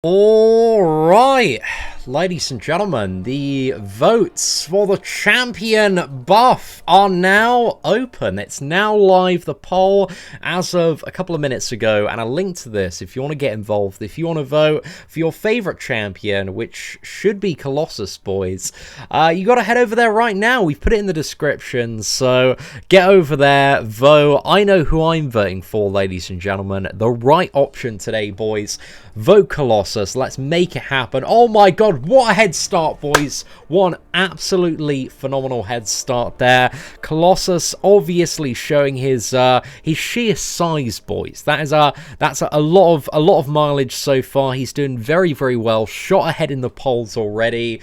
Alright, ladies and gentlemen, the votes for the champion buff are now open. It's now live, the poll, as of a couple of minutes ago, and a link to this if you want to get involved, if you want to vote for your favourite champion, which should be Colossus, boys. You got to head over there right now. We've put it in the description, so get over there, vote. I know who I'm voting for, ladies and gentlemen. The right option today, boys. Vote Colossus. Let's make it happen. Oh my god, what a head start, boys. One absolutely phenomenal head start there. Colossus obviously showing his sheer size, boys. That's a lot of mileage so far. He's doing very, very well. Shot ahead in the polls already.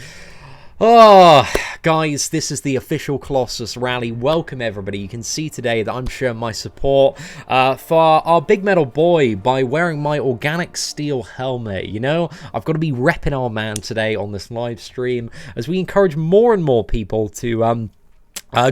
Oh, guys, this is the official Colossus rally. Welcome, everybody. You can see today that I'm showing my support for our big metal boy by wearing my organic steel helmet. You know, I've got to be repping our man today on this live stream as we encourage more and more people to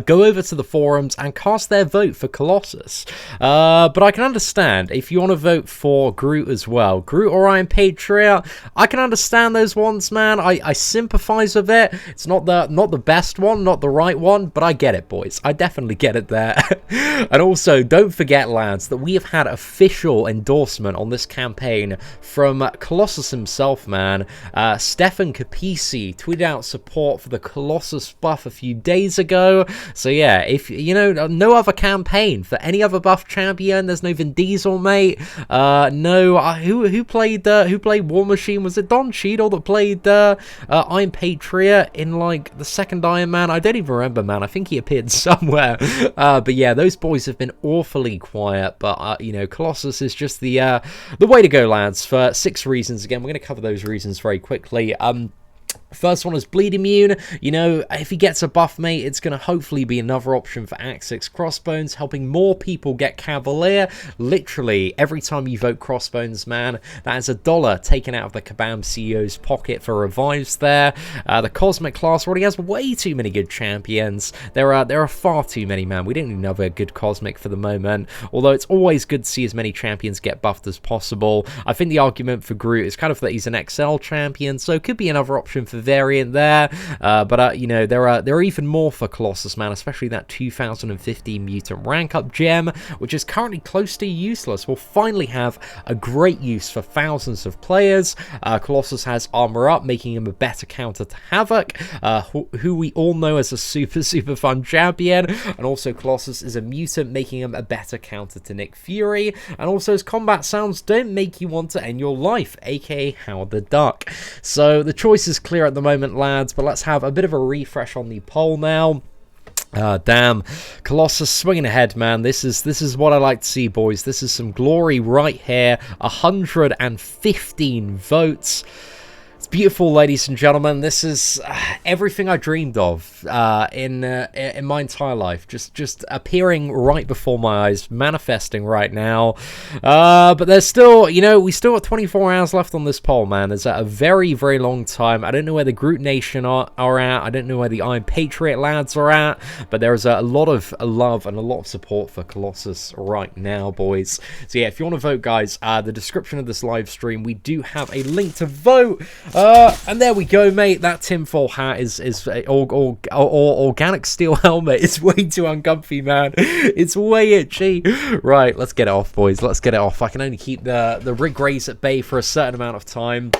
go over to the forums and cast their vote for Colossus. But I can understand if you want to vote for Groot as well. Groot or Iron Patriot, I can understand those ones, man. I sympathize with it. It's not the best one, not the right one, but I get it, boys. I definitely get it there. And also, don't forget, lads, that we have had official endorsement on this campaign from Colossus himself, man. Stefan Capisi tweeted out support for the Colossus buff a few days ago. So yeah, if you know, no other campaign for any other buff champion. There's no Vin Diesel, mate. No, who played War Machine? Was it Don Cheadle that played Iron Patriot in like the second Iron Man? I don't even remember, man. I think he appeared somewhere. But yeah, those boys have been awfully quiet. But you know, Colossus is just the way to go, lads. For 6 reasons. Again, we're going to cover those reasons very quickly. First one is bleed immune. You know, if he gets a buff, mate, it's going to hopefully be another option for Axe 6 Crossbones, helping more people get Cavalier. Literally, every time you vote Crossbones, man, that is $1 taken out of the Kabam CEO's pocket for revives there. The Cosmic class already has way too many good champions. There are far too many, man. We don't need another good Cosmic for the moment, although it's always good to see as many champions get buffed as possible. I think the argument for Groot is kind of that he's an XL champion, so it could be another option for variant there, but you know, there are even more for Colossus, man, especially that 2015 mutant rank up gem, which is currently close to useless. Will finally have a great use for thousands of players. Colossus has armor up, making him a better counter to Havoc, who we all know as a super fun champion, and also Colossus is a mutant, making him a better counter to Nick Fury, and also his combat sounds don't make you want to end your life, aka Howard the Duck. So the choice is clear at the moment, lads, but let's have a bit of a refresh on the poll now. Damn, Colossus swinging ahead, man. This is what I like to see, boys. This is some glory right here. 115 votes. It's beautiful, ladies and gentlemen. This is everything I dreamed of in my entire life. Just appearing right before my eyes, manifesting right now. But there's still, you know, we still got 24 hours left on this poll, man. There's a very, very long time. I don't know where the Groot Nation are at. I don't know where the Iron Patriot lads are at. But there is a lot of love and a lot of support for Colossus right now, boys. So yeah, if you want to vote, guys, the description of this live stream, we do have a link to vote. And there we go, mate. That tinfoil hat is organic steel helmet. It's way too uncomfy, man. It's way itchy. Right, let's get it off, boys. Let's get it off. I can only keep the rig race at bay for a certain amount of time.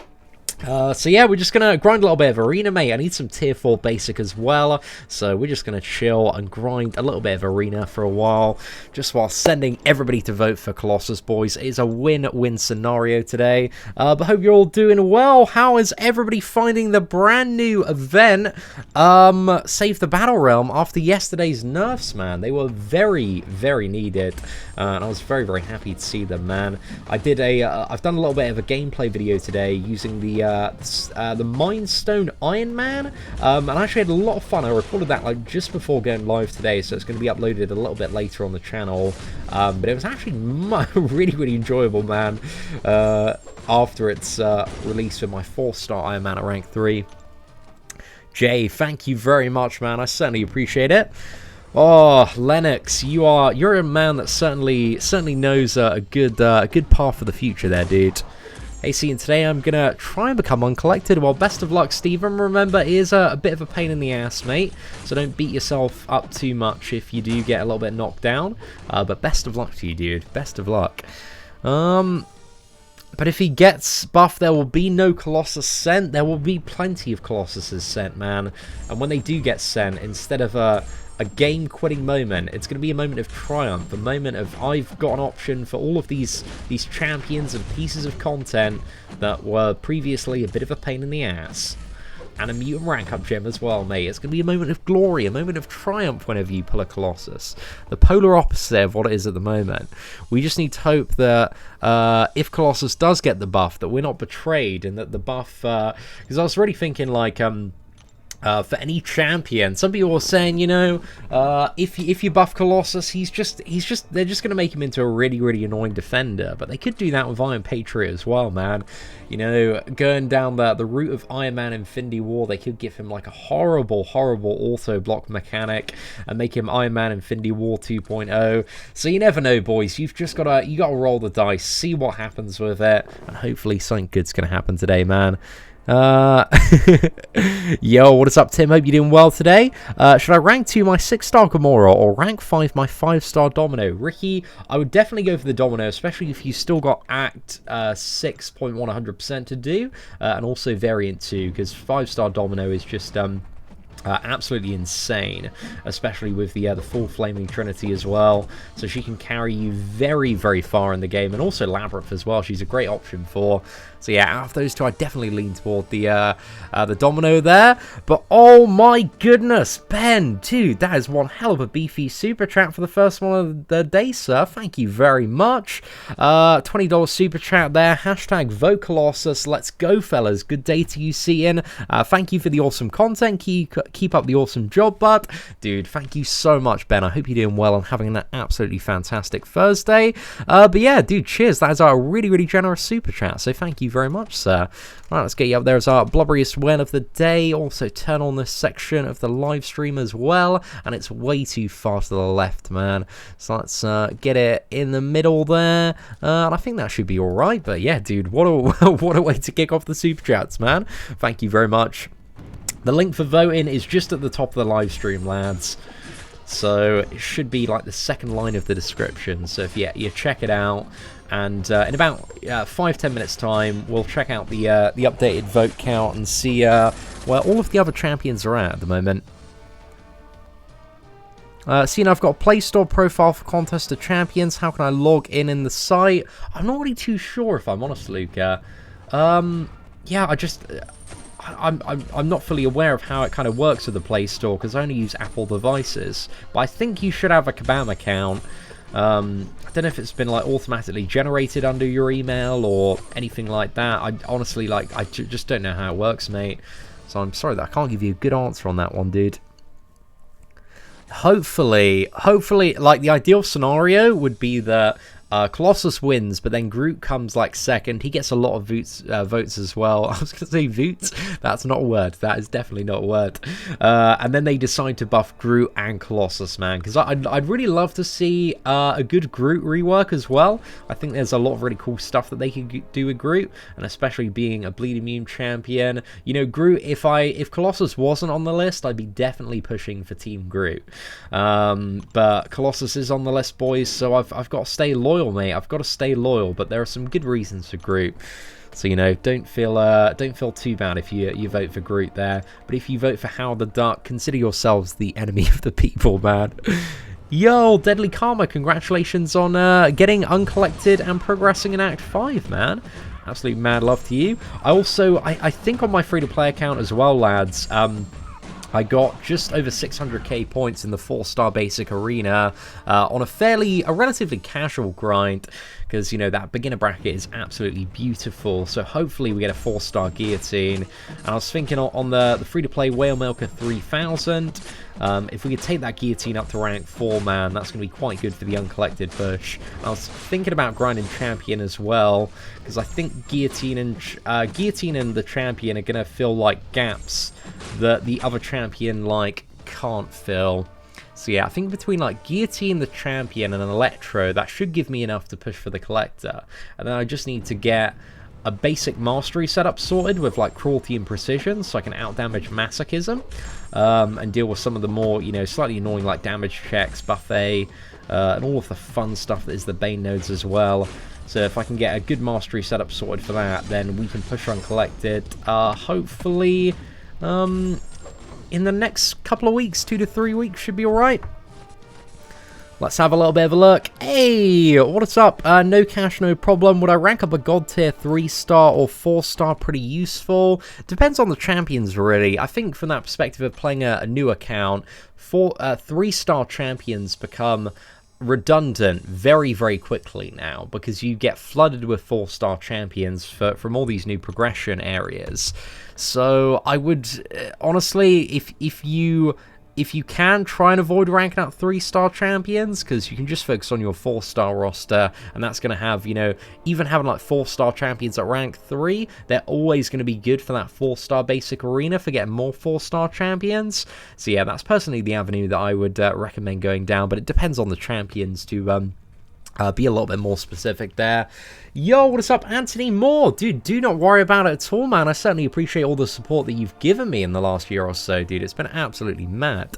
So yeah, we're just gonna grind a little bit of arena, mate. I need some tier 4 basic as well, so we're just gonna chill and grind a little bit of arena for a while, just while sending everybody to vote for Colossus, boys. It is a win-win scenario today, but hope you're all doing well. How is everybody finding the brand new event, Save the Battle Realm, after yesterday's nerfs, man? They were very, very needed, and I was very, very happy to see them, man. I've done a little bit of a gameplay video today using the Mind Stone Iron Man, and I actually had a lot of fun. I recorded that like just before going live today, so it's going to be uploaded a little bit later on the channel, but it was actually really enjoyable, man, after its release with my 4-star Iron Man at rank 3. Jay, thank you very much, man. I certainly appreciate it. Oh, Lennox, you're a man that certainly knows a good path for the future there, dude. Hey, Seatin, today I'm going to try and become uncollected. Well, best of luck, Stephen. Remember, it is a bit of a pain in the ass, mate. So don't beat yourself up too much if you do get a little bit knocked down. But best of luck to you, dude. Best of luck. But if he gets buffed, there will be no Colossus sent. There will be plenty of Colossuses sent, man. And when they do get sent, instead of a game-quitting moment, it's going to be a moment of triumph, a moment of I've got an option for all of these champions and pieces of content that were previously a bit of a pain in the ass. And a mutant rank-up gem as well, mate. It's going to be a moment of glory, a moment of triumph whenever you pull a Colossus. The polar opposite of what it is at the moment. We just need to hope that if Colossus does get the buff, that we're not betrayed, and that the buff... Because I was really thinking, like... for any champion, some people were saying, you know, if you buff Colossus, they're just going to make him into a really annoying defender. But they could do that with Iron Patriot as well, man. You know, going down the route of Iron Man Infinity War, they could give him like a horrible auto block mechanic and make him Iron Man Infinity War 2.0. So you never know, boys. You gotta roll the dice, see what happens with it, and hopefully something good's gonna happen today, man. Yo, what is up, Tim? Hope you're doing well today. Should I rank 2 my 6-star Gamora or rank 5 my 5-star Domino? Ricky, I would definitely go for the Domino, especially if you still got Act 6.100% to do, and also Variant 2, because 5-star Domino is just absolutely insane, especially with the full Flaming Trinity as well. So she can carry you very far in the game, and also Labyrinth as well. She's a great option for. So yeah, out of those two, I definitely lean toward the Domino there. But oh my goodness, Ben, dude, that is one hell of a super chat for the first one of the day, sir. Thank you very much. $20 super chat there. Hashtag vote Colossus. Let's go, fellas. Good day to you, Seatin. Thank you for the awesome content. Keep up the awesome job, bud. Dude, thank you so much, Ben. I hope you're doing well and having an absolutely fantastic Thursday. But yeah, dude, cheers. That is our really generous super chat. So thank you very much, sir. Right, let's get you up there as our blubberiest whale of the day. Also turn on this section of the live stream as well, and it's way too far to the left, man. So let's get it in the middle there, and I think that should be all right. But yeah, dude, what a way to kick off the super chats, man. Thank you very much. The link for voting is just at the top of the live stream, lads. So it should be like the second line of the description. So if you check it out, and in about 5-10 minutes time, we'll check out the updated vote count and see where all of the other champions are at the moment. Seeing I've got a Play Store profile for Contest of Champions. How can I log in the site? I'm not really too sure, if I'm honest, Luca. Yeah, I'm not fully aware of how it kind of works with the Play Store, because I only use Apple devices. But I think you should have a Kabam account. I don't know if it's been like automatically generated under your email or anything like that. I honestly, like, I just don't know how it works, mate. So I'm sorry that I can't give you a good answer on that one, dude. Hopefully, like, the ideal scenario would be that Colossus wins, but then Groot comes like second. He gets a lot of votes as well. I was going to say votes. That's not a word. That is definitely not a word. And then they decide to buff Groot and Colossus, man. Because I'd really love to see a good Groot rework as well. I think there's a lot of really cool stuff that they could do with Groot, and especially being a Bleed Immune champion. You know, Groot, if Colossus wasn't on the list, I'd be definitely pushing for Team Groot. But Colossus is on the list, boys, so I've got to stay loyal, mate. I've got to stay loyal, but there are some good reasons for Groot. So, you know, don't feel too bad if you vote for Groot there. But if you vote for Howard the Duck, consider yourselves the enemy of the people, man. Yo, Deadly Karma, congratulations on getting uncollected and progressing in Act 5, man. Absolute mad love to you. I think on my free-to-play account as well, lads, I got just over 600k points in the 4-star basic arena on a relatively casual grind, because, you know, that beginner bracket is absolutely beautiful. So hopefully we get a 4-star guillotine. And I was thinking on the free-to-play Whale Milker 3000, if we could take that guillotine up to rank 4, man, that's going to be quite good for the uncollected push. I was thinking about grinding champion as well, because I think guillotine and the champion are going to fill like gaps that the other champion like can't fill. So yeah, I think between like guillotine, the champion, and an electro, that should give me enough to push for the collector. And then I just need to get a basic mastery setup sorted with like cruelty and precision, so I can outdamage masochism, and deal with some of the more, you know, slightly annoying like damage checks, buffet, and all of the fun stuff that is the Bane nodes as well. So if I can get a good mastery setup sorted for that, then we can push on collected, hopefully, in the next couple of weeks, 2 to 3 weeks should be alright. Let's have a little bit of a look. Hey, what's up? No cash, no problem. Would I rank up a god tier 3-star or 4-star? Pretty useful. Depends on the champions, really. I think from that perspective of playing a new account, 3-star champions become redundant very, very quickly now, because you get flooded with 4-star champions from all these new progression areas. So I would honestly, if you can, try and avoid ranking out 3-star champions, because you can just focus on your 4-star roster, and that's going to have, you know, even having like 4-star champions at rank 3, they're always going to be good for that 4-star basic arena for getting more 4-star champions. So yeah, that's personally the avenue that I would recommend going down, but it depends on the champions to be a little bit more specific there. Yo, what is up, Anthony Moore? Dude, do not worry about it at all, man. I certainly appreciate all the support that you've given me in the last year or so, dude. It's been absolutely mad.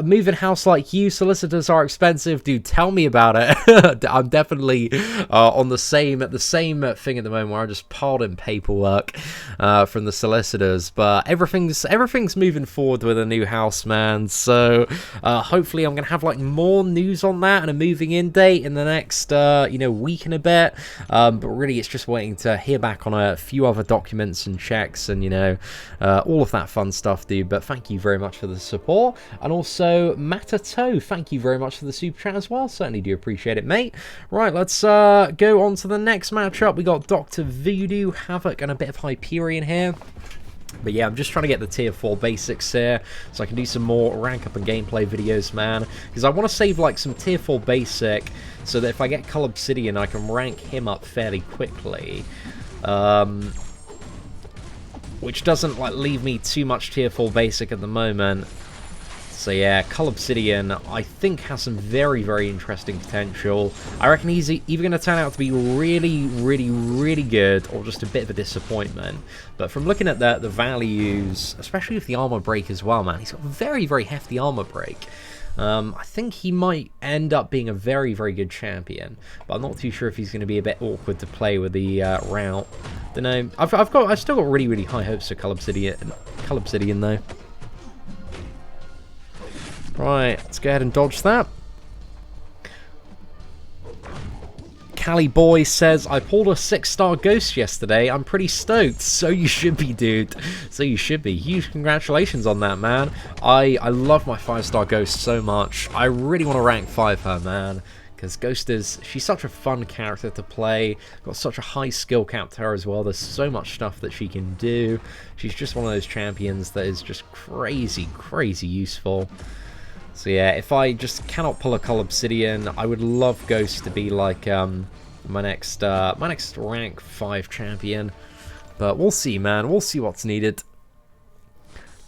Moving house like you, solicitors are expensive. Dude, tell me about it. I'm definitely on the same thing at the moment, where I just piled in paperwork from the solicitors. But everything's moving forward with a new house, man. So hopefully I'm gonna have like more news on that and a moving in date in the next week and a bit. But really, it's just waiting to hear back on a few other documents and checks and, you know, all of that fun stuff, dude. But thank you very much for the support. And also, Matato, thank you very much for the super chat as well. Certainly do appreciate it, mate. Right, let's go on to the next matchup. We got Dr. Voodoo, Havoc, and a bit of Hyperion here. But yeah, I'm just trying to get the tier 4 basics here, so I can do some more rank up and gameplay videos, man. Because I want to save like some tier 4 basic, so that if I get Cull Obsidian, I can rank him up fairly quickly. Which doesn't like leave me too much tier 4 basic at the moment. So yeah, Cull Obsidian, I think, has some very, very interesting potential. I reckon he's either going to turn out to be really, really, really good, or just a bit of a disappointment. But from looking at the values, especially with the armor break as well, man, he's got very, very hefty armor break. I think he might end up being a very, very good champion, but I'm not too sure if he's going to be a bit awkward to play with the route. Don't know. I've still got really, really high hopes for Cull Obsidian though. Right, let's go ahead and dodge that. Cali Boy says, I pulled a 6-star ghost yesterday. I'm pretty stoked. So you should be, dude. So you should be. Huge congratulations on that, man. I love my 5-star ghost so much. I really want to rank 5 her, man. Because Ghost she's such a fun character to play. Got such a high skill cap to her as well. There's so much stuff that she can do. She's just one of those champions that is just crazy, crazy useful. So yeah, if I just cannot pull a Cull Obsidian, I would love Ghost to be like my next rank 5 champion. But we'll see, man. We'll see what's needed.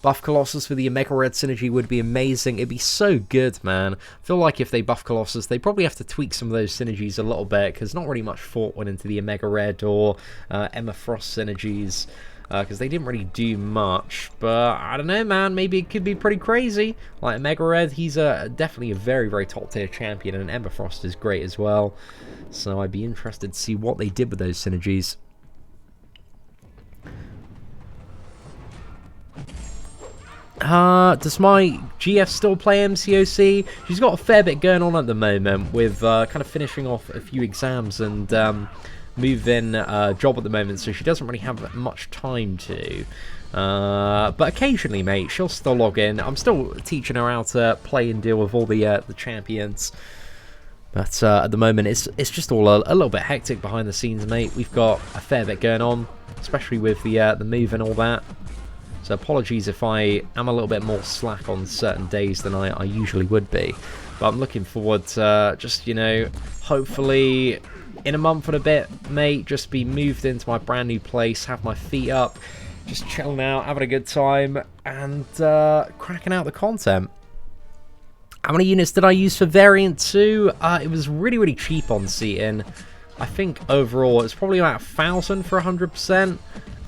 Buff Colossus with the Omega Red synergy would be amazing. It'd be so good, man. I feel like if they buff Colossus, they probably have to tweak some of those synergies a little bit, because not really much thought went into the Omega Red or Emma Frost synergies. Because they didn't really do much, but I don't know, man, maybe it could be pretty crazy. Like Omega Red, he's definitely a very, very top tier champion, and Ember Frost is great as well, so I'd be interested to see what they did with those synergies. Does my GF still play MCOC? She's got a fair bit going on at the moment, with kind of finishing off a few exams and move-in job at the moment, so she doesn't really have much time to. But occasionally, mate, she'll still log in. I'm still teaching her how to play and deal with all the champions. But at the moment, it's just all a little bit hectic behind the scenes, mate. We've got a fair bit going on, especially with the move and all that. So apologies if I am a little bit more slack on certain days than I usually would be. But I'm looking forward to just, you know, hopefully in a month and a bit, mate, just be moved into my brand new place, have my feet up, just chilling out, having a good time, and cracking out the content. How many units did I use for Variant 2? It was really, really cheap on Seatin. I think overall it's probably about 1,000 for 100%.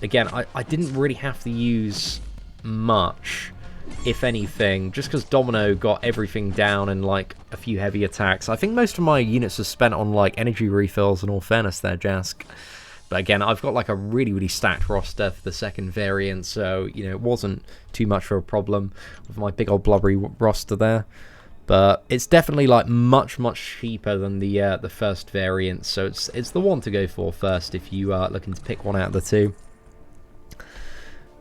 Again, I didn't really have to use much, if anything, just because Domino got everything down and like a few heavy attacks. I think most of my units are spent on like energy refills, in all fairness there, Jask. But again, I've got like a really stacked roster for the second variant, so you know it wasn't too much of a problem with my big old blubbery roster there. But it's definitely like much cheaper than the first variant, so it's the one to go for first if you are looking to pick one out of the two.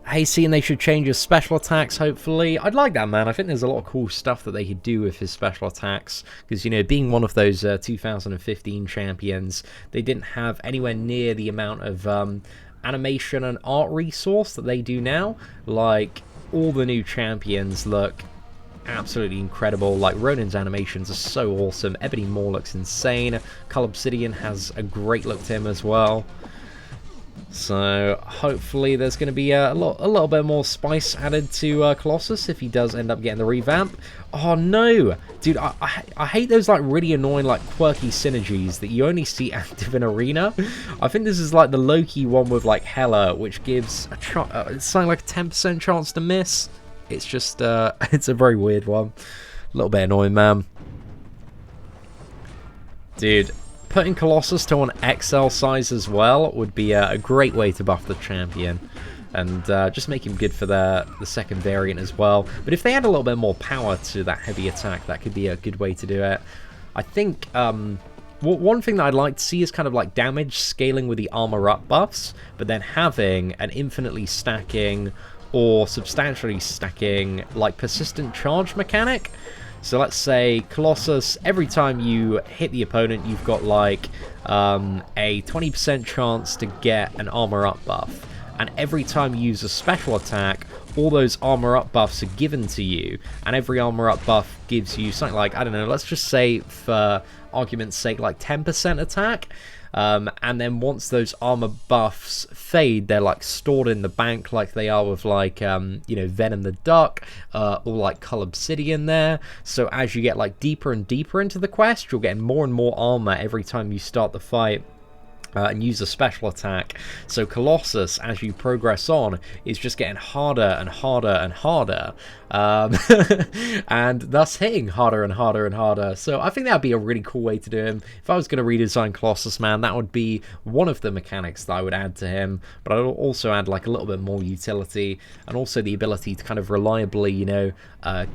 Hey, seeing they should change his special attacks, hopefully. I'd like that, man. I think there's a lot of cool stuff that they could do with his special attacks. Because, you know, being one of those 2015 champions, they didn't have anywhere near the amount of animation and art resource that they do now. Like, all the new champions look absolutely incredible. Like, Ronin's animations are so awesome. Ebony Maw looks insane. Cull Obsidian has a great look to him as well. So hopefully there's going to be a little bit more spice added to Colossus if he does end up getting the revamp. Oh no, dude, I hate those like really annoying like quirky synergies that you only see active in Arena. I think this is like the low-key one with like Hela, which gives it's something like a 10% chance to miss. It's just it's a very weird one, a little bit annoying, man. Dude, putting Colossus to an XL size as well would be a great way to buff the champion. And just make him good for the second variant as well. But if they add a little bit more power to that heavy attack, that could be a good way to do it. I think one thing that I'd like to see is kind of like damage scaling with the armor up buffs, but then having an infinitely stacking or substantially stacking like persistent charge mechanic. So let's say Colossus, every time you hit the opponent, you've got like a 20% chance to get an armor up buff. And every time you use a special attack, all those armor up buffs are given to you. And every armor up buff gives you something like, I don't know, let's just say for argument's sake, like 10% attack. And then once those armor buffs fade, they're like stored in the bank like they are with like, you know, Venom the Duck, or like Cull Obsidian there. So as you get like deeper and deeper into the quest, you're getting more and more armor every time you start the fight. And use a special attack. So Colossus, as you progress on, is just getting harder and harder and harder, and thus hitting harder and harder and harder. So I think that would be a really cool way to do him. If I was going to redesign Colossus, man, that would be one of the mechanics that I would add to him. But I'd also add like a little bit more utility, and also the ability to kind of reliably, you know,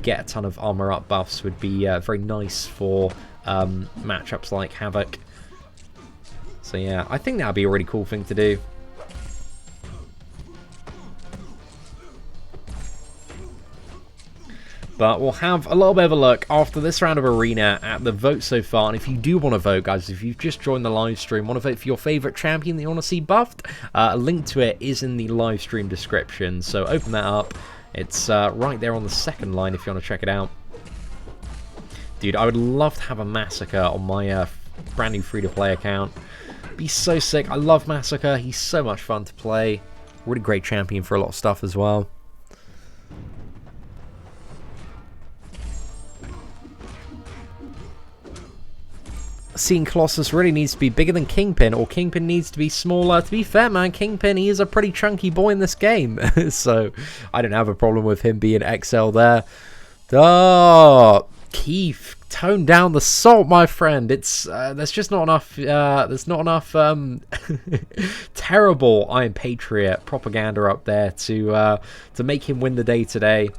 get a ton of armor up buffs would be very nice for matchups like Havoc. So yeah, I think that would be a really cool thing to do. But we'll have a little bit of a look after this round of Arena at the votes so far. And if you do want to vote, guys, if you've just joined the live stream, want to vote for your favourite champion that you want to see buffed, a link to it is in the live stream description. So open that up. It's right there on the second line if you want to check it out. Dude, I would love to have a Massacre on my brand new free-to-play account. Be so sick. I love Massacre. He's so much fun to play. Really great champion for a lot of stuff as well. Seeing Colossus really needs to be bigger than Kingpin, or Kingpin needs to be smaller. To be fair, man, Kingpin, he is a pretty chunky boy in this game. So I don't have a problem with him being XL there. Oh, Keith, tone down the salt, my friend. It's there's just not enough. There's not enough terrible Iron Patriot propaganda up there to make him win the day today.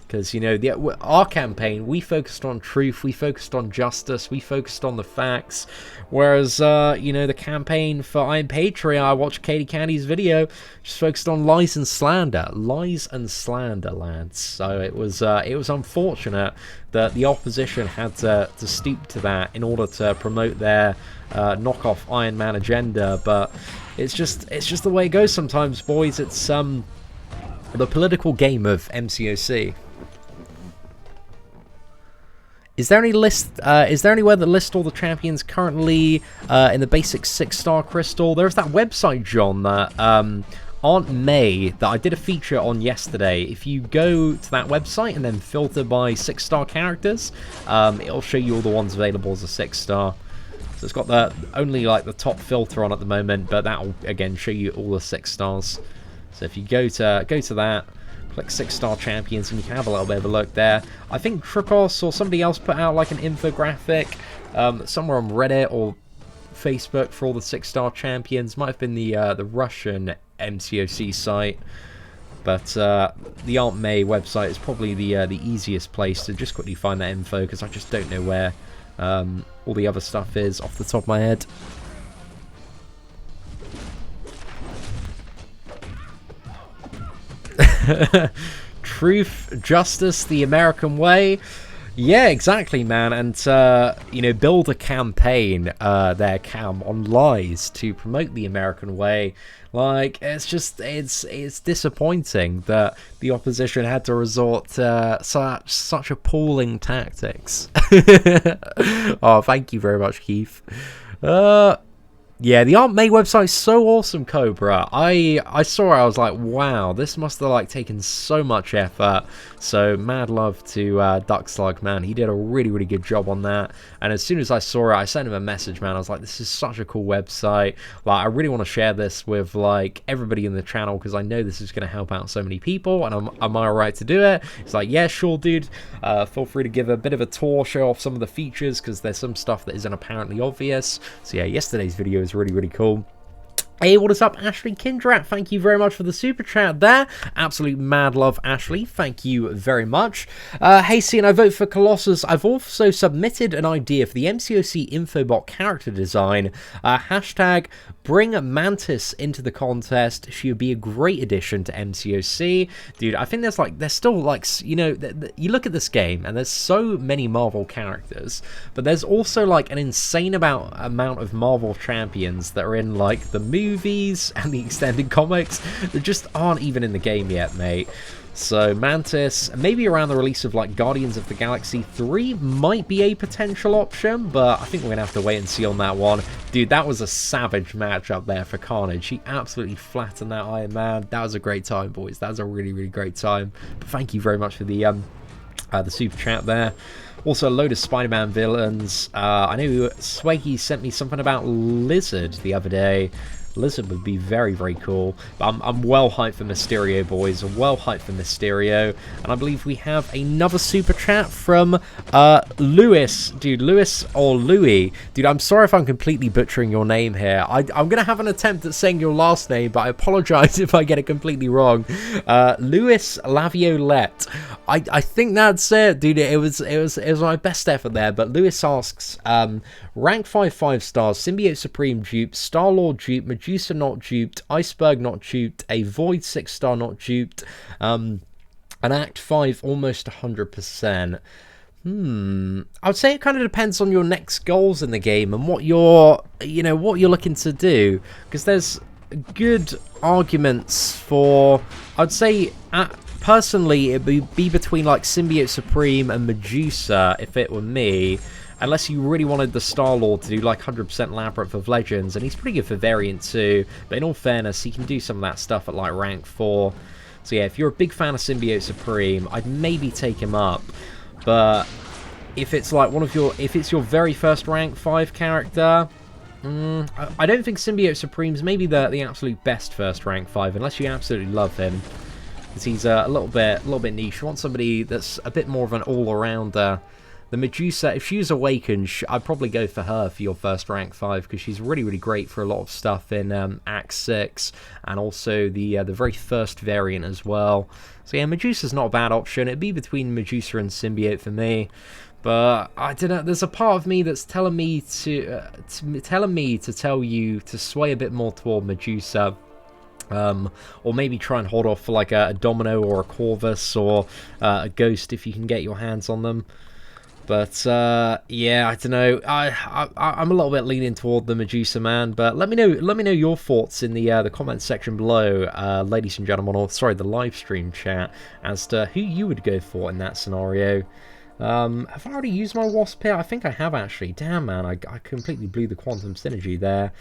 Because, you know, our campaign, we focused on truth, we focused on justice, we focused on the facts. Whereas, you know, the campaign for Iron Patriot, I watched Katie Candy's video, just focused on lies and slander. Lies and slander, lads. So it was unfortunate that the opposition had to stoop to that in order to promote their knockoff Iron Man agenda. But it's just the way it goes sometimes, boys. It's the political game of MCOC. Is there any list? Is there anywhere that lists all the champions currently in the basic 6-star crystal? There's that website, John, that Aunt May, that I did a feature on yesterday. If you go to that website and then filter by 6-star characters, it'll show you all the ones available as a 6-star. So So it's got the only like the top filter on at the moment, but that will again show you all the 6 stars. So if you go to that, click 6-star champions, and you can have a little bit of a look there. I think Tricos or somebody else put out like an infographic somewhere on Reddit or Facebook for all the 6-star champions. Might have been the Russian MCOC site, but the Aunt May website is probably the easiest place to just quickly find that info, because I just don't know where all the other stuff is off the top of my head. Truth, justice, the American way. Yeah, exactly, man. And you know, build a campaign there, Cam, on lies to promote the American way. Like, it's just, it's disappointing that the opposition had to resort to such appalling tactics. Oh, thank you very much, Keith. Yeah, the Aunt May website's so awesome, Cobra. I saw it, I was like, wow, this must have like taken so much effort. So mad love to Duckslug, man. He did a really, really good job on that. And as soon as I saw it, I sent him a message, man. I was like, this is such a cool website. Like, I really want to share this with like everybody in the channel, because I know this is going to help out so many people. And am I alright to do it? He's like, yeah, sure, dude. Feel free to give a bit of a tour, show off some of the features, because there's some stuff that isn't apparently obvious. So yeah, yesterday's video is really, really cool. Hey, what is up, Ashley Kindrat? Thank you very much for the super chat there. Absolute mad love, Ashley. Thank you very much. Hey, Seatin, I vote for Colossus. I've also submitted an idea for the MCOC Infobot character design. Hashtag bring Mantis into the contest. She would be a great addition to MCOC. Dude, I think there's still like, you know, you look at this game and there's so many Marvel characters, but there's also like an insane amount of Marvel champions that are in like the movies and the extended comics that just aren't even in the game yet, mate. So Mantis, maybe around the release of like Guardians of the Galaxy 3 might be a potential option, but I think we're gonna have to wait and see on that one. Dude, that was a savage match up there for Carnage. He absolutely flattened that Iron Man. That was a great time, boys. That was a really, really great time. But thank you very much for the super chat there. Also, a load of Spider-Man villains. I know Swaggy sent me something about Lizard the other day. Lizard would be very, very cool. But I'm well hyped for Mysterio, boys. I'm well hyped for Mysterio. And I believe we have another super chat from Lewis. Dude, Lewis or Louis. Dude, I'm sorry if I'm completely butchering your name here. I'm going to have an attempt at saying your last name, but I apologize if I get it completely wrong. Louis Laviolette. I think that's it, dude. It was my best effort there. But Lewis asks, rank 5 stars, Symbiote Supreme dupe, Star-Lord dupe, Medusa not duped, Iceberg not duped, a Void 6-star not duped, an Act 5 almost 100%. I would say it kind of depends on your next goals in the game and what you're looking to do, because there's good arguments for, I'd say, personally, it would be between like Symbiote Supreme and Medusa if it were me. Unless you really wanted the Star-Lord to do like 100% Labyrinth of Legends, and he's pretty good for Variant too, but in all fairness, he can do some of that stuff at like rank 4. So yeah, if you're a big fan of Symbiote Supreme, I'd maybe take him up. But if it's like if it's your very first rank 5 character, I don't think Symbiote Supreme's maybe the absolute best first rank 5, unless you absolutely love him. Because he's a little bit niche. You want somebody that's a bit more of an all-arounder. The Medusa, if she was awakened, I'd probably go for her for your first rank 5, because she's really, really great for a lot of stuff in Act 6, and also the very first variant as well. So yeah, Medusa's not a bad option. It'd be between Medusa and Symbiote for me. But I don't know, there's a part of me that's telling me to tell you to sway a bit more toward Medusa. Or maybe try and hold off for like a Domino or a Corvus or a Ghost if you can get your hands on them. But yeah, I don't know. I'm a little bit leaning toward the Medusa, man. But let me know your thoughts in the comment section below, ladies and gentlemen, or sorry, the live stream chat, as to who you would go for in that scenario. Have I already used my Wasp here? I think I have actually. Damn, man, I completely blew the Quantum Synergy there.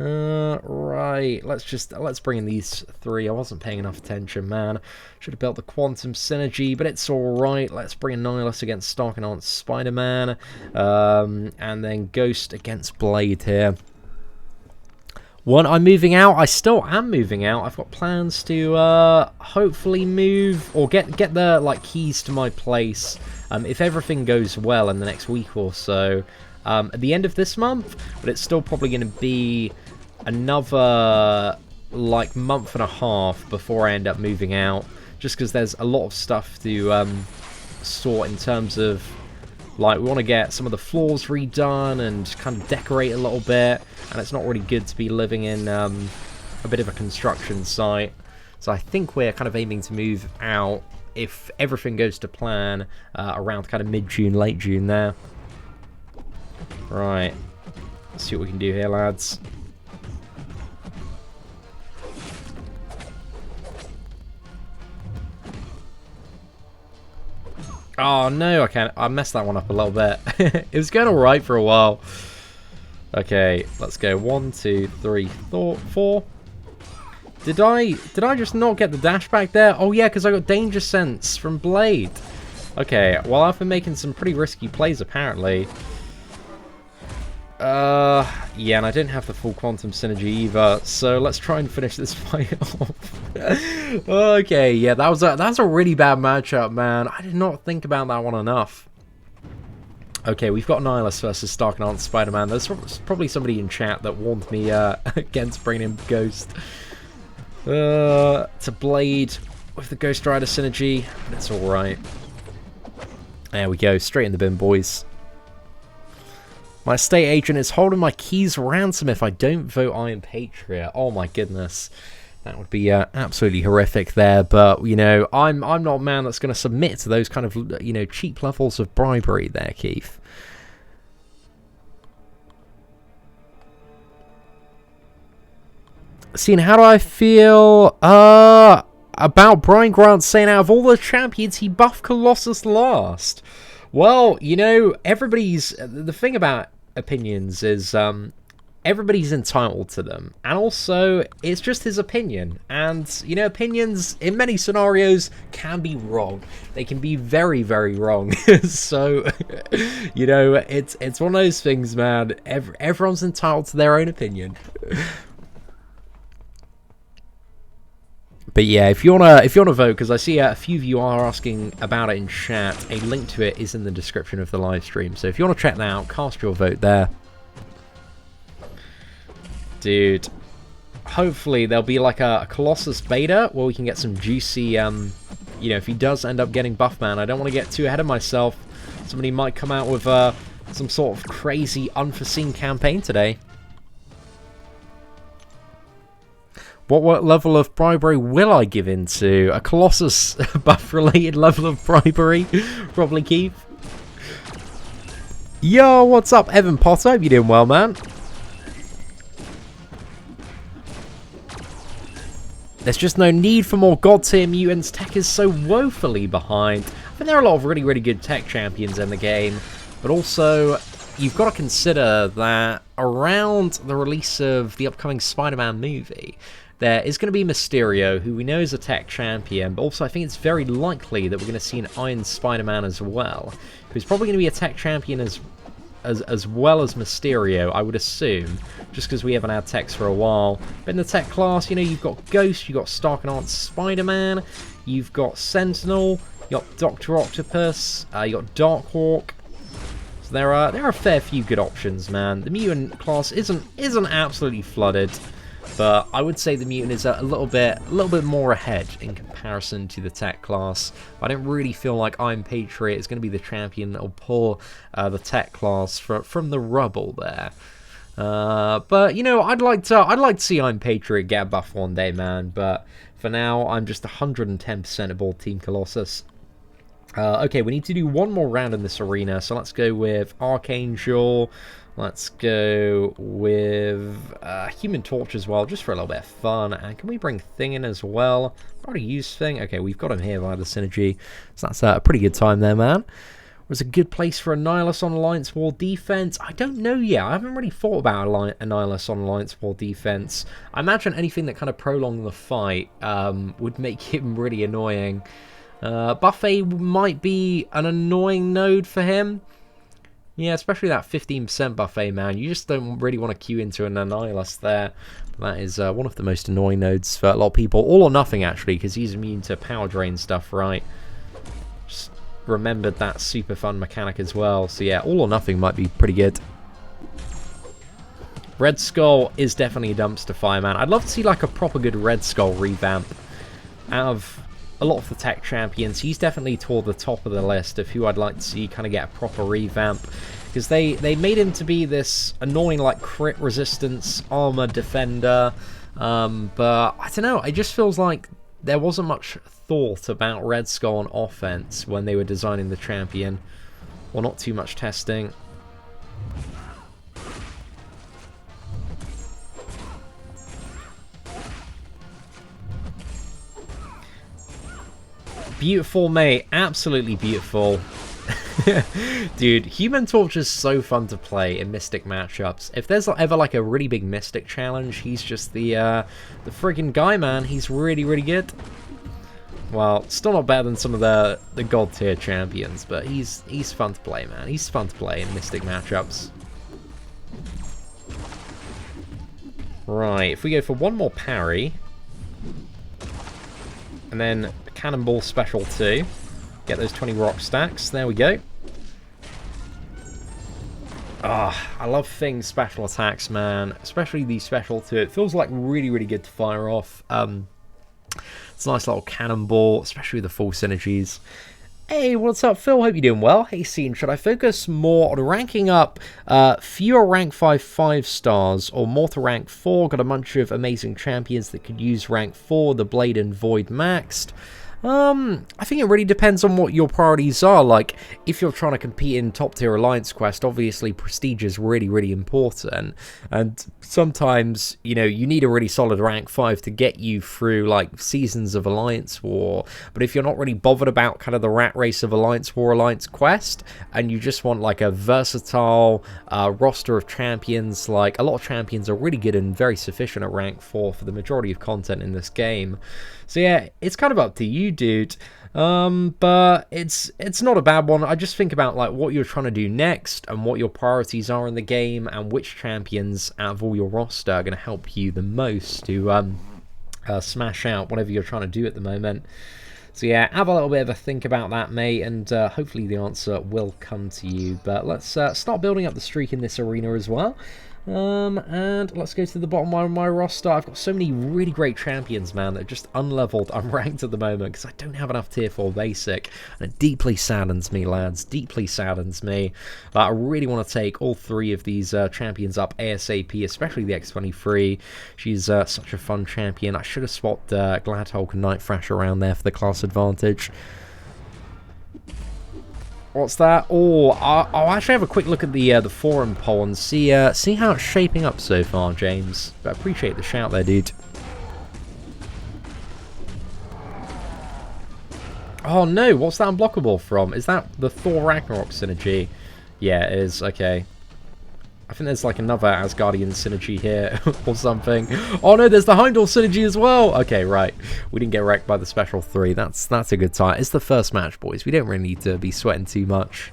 Right, let's bring in these three. I wasn't paying enough attention, man. Should have built the quantum synergy, but it's alright. Let's bring in Nihilus against Stark and Spider-Man. And then Ghost against Blade here. When I'm moving out, I still am moving out. I've got plans to hopefully move or get the like keys to my place if everything goes well in the next week or so. At the end of this month, but it's still probably going to be another like month and a half before I end up moving out, just because there's a lot of stuff to sort in terms of like we want to get some of the floors redone and kind of decorate a little bit, and it's not really good to be living in a bit of a construction site. So I think we're kind of aiming to move out if everything goes to plan around kind of mid-June, late June there. Right, let's see what we can do here, lads. Oh no, I messed that one up a little bit. It was going alright for a while. Okay, let's go 1, 2, 3, 4. Did I just not get the dash back there? Oh yeah, because I got danger sense from Blade. Okay, well I've been making some pretty risky plays apparently. Yeah, and I didn't have the full quantum synergy either, so let's try and finish this fight off. Okay, yeah, that was a really bad matchup, man. I did not think about that one enough. Okay, we've got Nihilus versus Stark and Spider-Man. There's probably somebody in chat that warned me against bringing in Ghost. To Blade with the Ghost Rider synergy, but it's alright. There we go, straight in the bin, boys. My estate agent is holding my keys ransom if I don't vote Iron Patriot. Oh my goodness. That would be absolutely horrific there, but, you know, I'm not a man that's going to submit to those kind of, you know, cheap levels of bribery there, Keith. Seeing how do I feel about Brian Grant saying out of all the champions, he buffed Colossus last? Well, you know, the thing about opinions is everybody's entitled to them, and also it's just his opinion, and you know, opinions in many scenarios can be wrong. They can be very, very wrong. So you know, it's one of those things, man. Everyone's entitled to their own opinion. But yeah, if you wanna vote, because I see a few of you are asking about it in chat, a link to it is in the description of the live stream. So if you want to check that out, cast your vote there. Dude, hopefully there'll be like a Colossus beta where we can get some juicy, you know, if he does end up getting buff, man. I don't want to get too ahead of myself. Somebody might come out with some sort of crazy, unforeseen campaign today. What level of bribery will I give into? A Colossus buff-related level of bribery? Probably, Keith. Yo, what's up, Evan Potter? Hope you're doing well, man. There's just no need for more god-tier mutants. Tech is so woefully behind. I think there are a lot of really, really good tech champions in the game, but also you've got to consider that around the release of the upcoming Spider-Man movie, there is going to be Mysterio, who we know is a tech champion, but also I think it's very likely that we're going to see an Iron Spider-Man as well, who's probably going to be a tech champion as well as Mysterio, I would assume, just because we haven't had techs for a while. But in the tech class, you know, you've got Ghost, you've got Stark and Spider-Man, you've got Sentinel, you've got Dr. Octopus, you've got Darkhawk. So there are a fair few good options, man. The mutant class isn't absolutely flooded, but I would say the mutant is a little bit more ahead in comparison to the tech class. I don't really feel like Iron Patriot is going to be the champion that will pull the tech class from the rubble there. But you know, I'd like to see Iron Patriot get a buff one day, man. But for now, I'm just 110% aboard Team Colossus. Okay, we need to do one more round in this arena, so let's go with Archangel. Let's go with Human Torch as well, just for a little bit of fun. And can we bring Thing in as well? I've already used Thing. Okay, we've got him here via the synergy, so that's a pretty good time there, man. Was a good place for Annihilus on Alliance War defense? I don't know yet. I haven't really thought about Annihilus on Alliance War defense. I imagine anything that kind of prolonged the fight would make him really annoying. Buffet might be an annoying node for him. Yeah, especially that 15% buffet, man. You just don't really want to queue into an Annihilus there. That is one of the most annoying nodes for a lot of people. All or nothing, actually, because he's immune to power drain stuff, right? Just remembered that super fun mechanic as well. So yeah, all or nothing might be pretty good. Red Skull is definitely a dumpster fire, man. I'd love to see like a proper good Red Skull revamp out of a lot of the tech champions. He's definitely toward the top of the list of who I'd like to see kind of get a proper revamp, because they made him to be this annoying like crit resistance armor defender, but I don't know, it just feels like there wasn't much thought about Red Skull on offense when they were designing the champion, or not too much testing. Beautiful, mate. Absolutely beautiful. Dude, Human Torch is so fun to play in Mystic matchups. If there's ever like a really big Mystic challenge, he's just the friggin' guy, man. He's really, really good. Well, still not better than some of the god tier champions, but he's fun to play, man. He's fun to play in Mystic matchups. Right, if we go for one more parry, and then Cannonball special 2. Get those 20 rock stacks. There we go. Ah, I love Thing's special attacks, man. Especially the special 2. It feels like really, really good to fire off. It's a nice little cannonball, especially with the full synergies. Hey, what's up, Phil? Hope you're doing well. Hey, Seatin, should I focus more on ranking up fewer rank 5 5-stars or more to rank 4? Got a bunch of amazing champions that could use rank 4, the Blade and Void maxed. I think it really depends on what your priorities are. Like, if you're trying to compete in top tier Alliance Quest, obviously prestige is really, really important. And sometimes, you know, you need a really solid rank 5 to get you through, like, seasons of Alliance War. But if you're not really bothered about kind of the rat race of Alliance War, Alliance Quest, and you just want, like, a versatile roster of champions, like, a lot of champions are really good and very sufficient at rank 4 for the majority of content in this game. So yeah, it's kind of up to you, dude. But it's not a bad one. I just think about like what you're trying to do next and what your priorities are in the game and which champions out of all your roster are going to help you the most to smash out whatever you're trying to do at the moment. So yeah, have a little bit of a think about that, mate, and hopefully the answer will come to you. But let's start building up the streak in this arena as well. And let's go to the bottom of my roster. I've got so many really great champions, man, that are just unleveled, unranked at the moment because I don't have enough tier 4 basic. And it deeply saddens me, lads. Deeply saddens me. I really want to take all 3 of these champions up ASAP, especially the X23. She's such a fun champion. I should have swapped Gladhulk and Night Thrash around there for the class advantage. What's that? Oh, I'll actually have a quick look at the forum poll and see how it's shaping up so far, James. But I appreciate the shout there, dude. Oh no, what's that unblockable from? Is that the Thor Ragnarok synergy? Yeah, it is. Okay. I think there's like another Asgardian synergy here or something. Oh no, there's the Heimdall synergy as well. Okay, right. We didn't get wrecked by the special 3. That's a good time. It's the first match, boys. We don't really need to be sweating too much.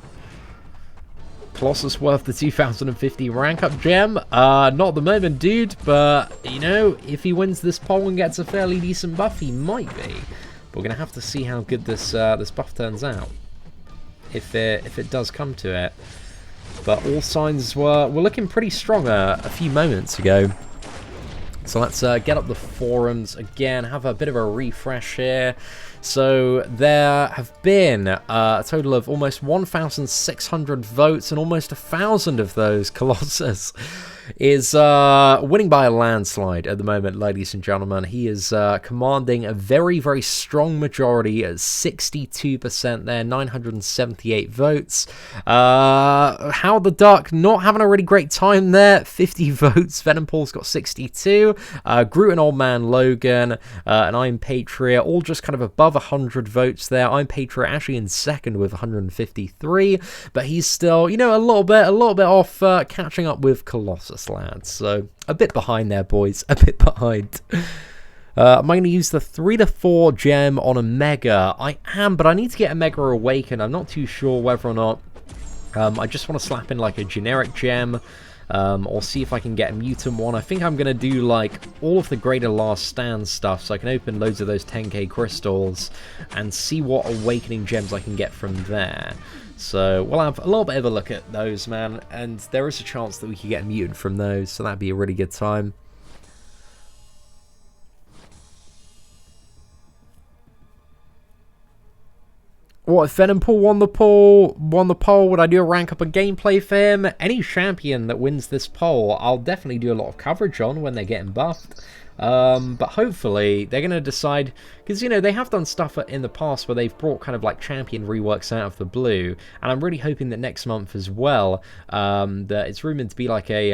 Colossus worth the 2050 rank up gem? Not at the moment, dude. But, you know, if he wins this poll and gets a fairly decent buff, he might be. But we're going to have to see how good this buff turns out. If it does come to it. But all signs were looking pretty strong a few moments ago. So let's get up the forums again, have a bit of a refresh here. So there have been a total of almost 1,600 votes, and almost 1,000 of those, Colossus. is winning by a landslide at the moment, ladies and gentlemen. He is commanding a very, very strong majority at 62% there, 978 votes. How the Duck not having a really great time there, 50 votes. Venom Paul's got 62. Groot and Old Man Logan and I'm Patriot all just kind of above 100 votes there. I'm Patriot actually in second with 153, but he's still, you know, a little bit off catching up with Colossus, lads. So a bit behind there, boys. A bit behind. Am I going to use the 3 to 4 gem on a Mega? I am, but I need to get a Mega Awaken. I'm not too sure whether or not. I just want to slap in like a generic gem. Or see if I can get a mutant one. I think I'm going to do like all of the Greater Last Stand stuff so I can open loads of those 10k crystals and see what awakening gems I can get from there. So we'll have a little bit of a look at those, man, and there is a chance that we could get a mutant from those, so that'd be a really good time. What, if Venom Paul won the poll, would I do a rank up and gameplay for him? Any champion that wins this poll, I'll definitely do a lot of coverage on when they're getting buffed. But hopefully they're going to decide, because, you know, they have done stuff in the past where they've brought kind of like champion reworks out of the blue, and I'm really hoping that next month as well, that it's rumored to be like a,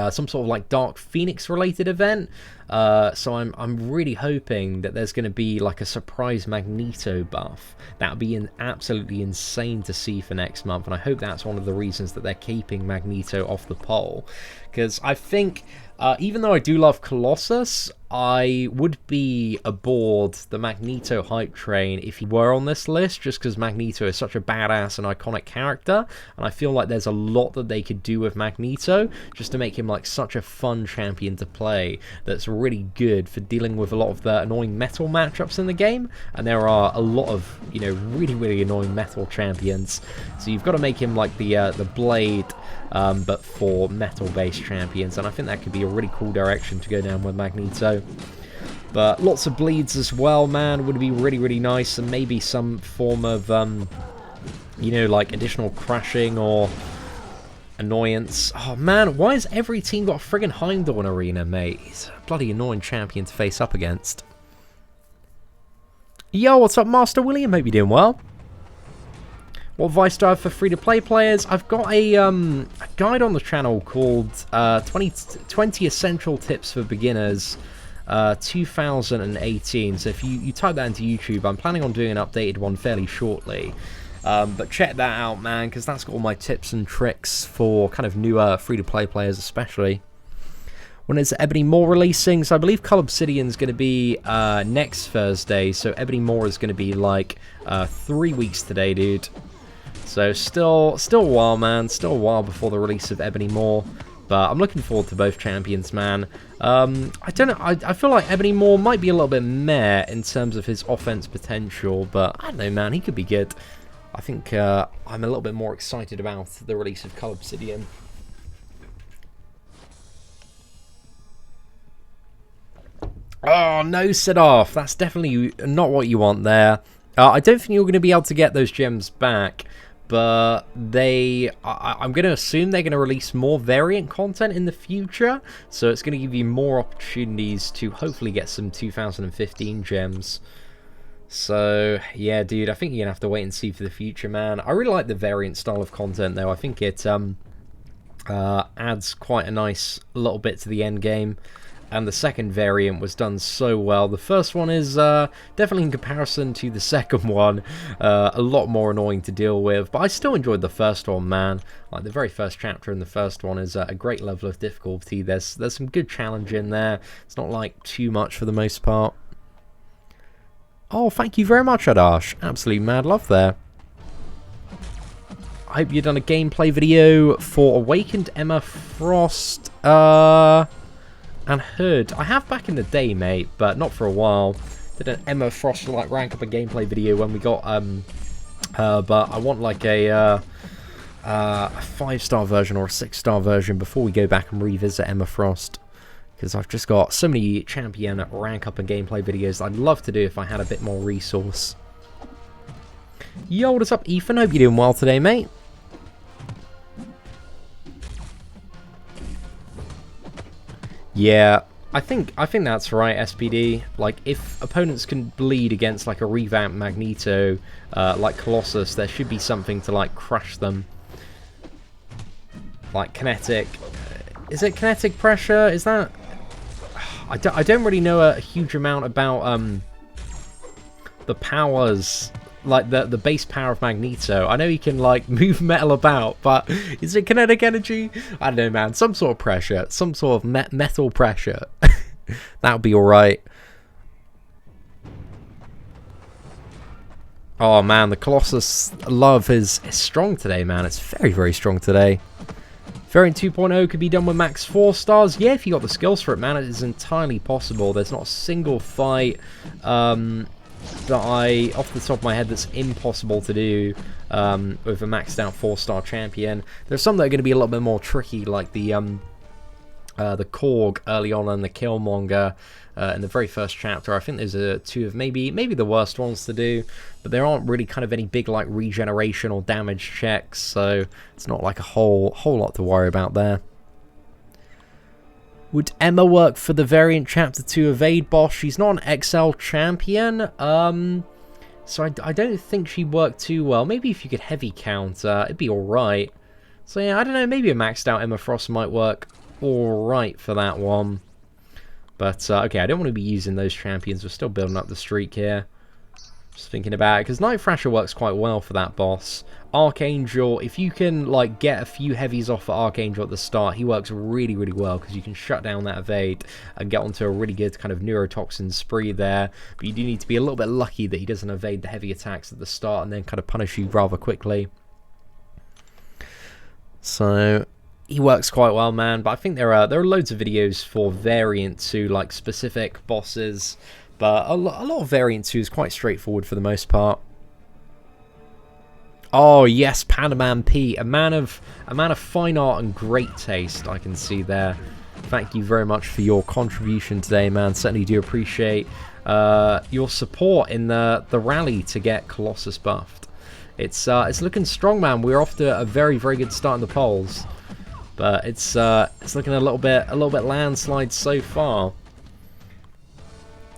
some sort of like Dark Phoenix related event. So I'm really hoping that there's going to be like a surprise Magneto buff. That would be absolutely insane to see for next month, and I hope that's one of the reasons that they're keeping Magneto off the poll, because I think even though I do love Colossus, I would be aboard the Magneto hype train if he were on this list, just because Magneto is such a badass and iconic character, and I feel like there's a lot that they could do with Magneto just to make him like such a fun champion to play that's really good for dealing with a lot of the annoying metal matchups in the game, and there are a lot of, you know, really annoying metal champions, so you've got to make him like the Blade, but for metal-based champions, and I think that could be a really cool direction to go down with Magneto. But lots of bleeds as well, man, would be really nice, and maybe some form of, you know, like additional crashing or annoyance. Oh man, why has every team got a friggin' Heimdall in Arena, mate? He's a bloody annoying champion to face up against. Yo, what's up, Master William? Hope you're doing well. What advice do I have for free-to-play players? I've got a guide on the channel called 20 Essential Tips for Beginners 2018. So if you type that into YouTube, I'm planning on doing an updated one fairly shortly. But check that out, man, because that's got all my tips and tricks for kind of newer free-to-play players especially. When is Ebony Maw releasing? So I believe Cull Obsidian's going to be next Thursday, so Ebony Maw is going to be like 3 weeks today, dude. So still a while, man. Still a while before the release of Ebony Maw. But I'm looking forward to both champions, man. I don't know. I feel like Ebony Maw might be a little bit meh in terms of his offense potential. But I don't know, man. He could be good. I think I'm a little bit more excited about the release of Cull Obsidian. Oh, no, Seatin. That's definitely not what you want there. I don't think you're going to be able to get those gems back. But I'm going to assume they're going to release more variant content in the future, so it's going to give you more opportunities to hopefully get some 2015 gems. So, yeah, dude, I think you're going to have to wait and see for the future, man. I really like the variant style of content, though. I think it adds quite a nice little bit to the end game. And the second variant was done so well. The first one is definitely, in comparison to the second one, a lot more annoying to deal with. But I still enjoyed the first one, man. Like, the very first chapter in the first one is a great level of difficulty. There's some good challenge in there. It's not, like, too much for the most part. Oh, thank you very much, Adash. Absolutely mad love there. I hope you've done a gameplay video for Awakened Emma Frost. And Hood. I have back in the day, mate, but not for a while. Did an Emma Frost like rank up a gameplay video when we got but I want like a 5-star version or a 6-star version before we go back and revisit Emma Frost, because I've just got so many champion rank up and gameplay videos that I'd love to do if I had a bit more resource. Yo, what's up, Ethan? Hope you're doing well today, mate. Yeah, I think that's right, SPD. Like, if opponents can bleed against like a revamped Magneto, like Colossus, there should be something to like crush them. Like kinetic. Is it kinetic pressure? Is that? I don't really know a huge amount about the powers, like the base power of Magneto. I know he can like move metal about, but is it kinetic energy? I don't know, man. Some sort of pressure, some sort of metal pressure. That would be all right. Oh man, the Colossus love is strong today, man. It's very, very strong today. Variant 2.0 could be done with max 4 stars. Yeah, if you got the skills for it, man, it is entirely possible. There's not a single fight that off the top of my head, that's impossible to do with a maxed out 4-star champion. There's some that are going to be a little bit more tricky, like the Korg early on and the Killmonger in the very first chapter. I think those are two of maybe the worst ones to do, but there aren't really kind of any big like regeneration or damage checks, so it's not like a whole lot to worry about there. Would Emma work for the variant chapter 2 evade boss? She's not an XL champion, so I don't think she'd work too well. Maybe if you could heavy counter, it'd be alright. So yeah, I don't know, maybe a maxed out Emma Frost might work alright for that one. But okay, I don't want to be using those champions. We're still building up the streak here. Just thinking about it, because Night Thrasher works quite well for that boss. Archangel, if you can like get a few heavies off for Archangel at the start, he works really, really well, because you can shut down that evade and get onto a really good kind of neurotoxin spree there. But you do need to be a little bit lucky that he doesn't evade the heavy attacks at the start and then kind of punish you rather quickly. So he works quite well, man. But I think there are loads of videos for Variant 2, like specific bosses. But a lot of Variant 2 is quite straightforward for the most part. Oh yes, Panaman P, a man of fine art and great taste, I can see there. Thank you very much for your contribution today, man. Certainly do appreciate your support in the rally to get Colossus buffed. It's looking strong, man. We're off to a very, very good start in the polls, but it's looking a little bit landslide so far.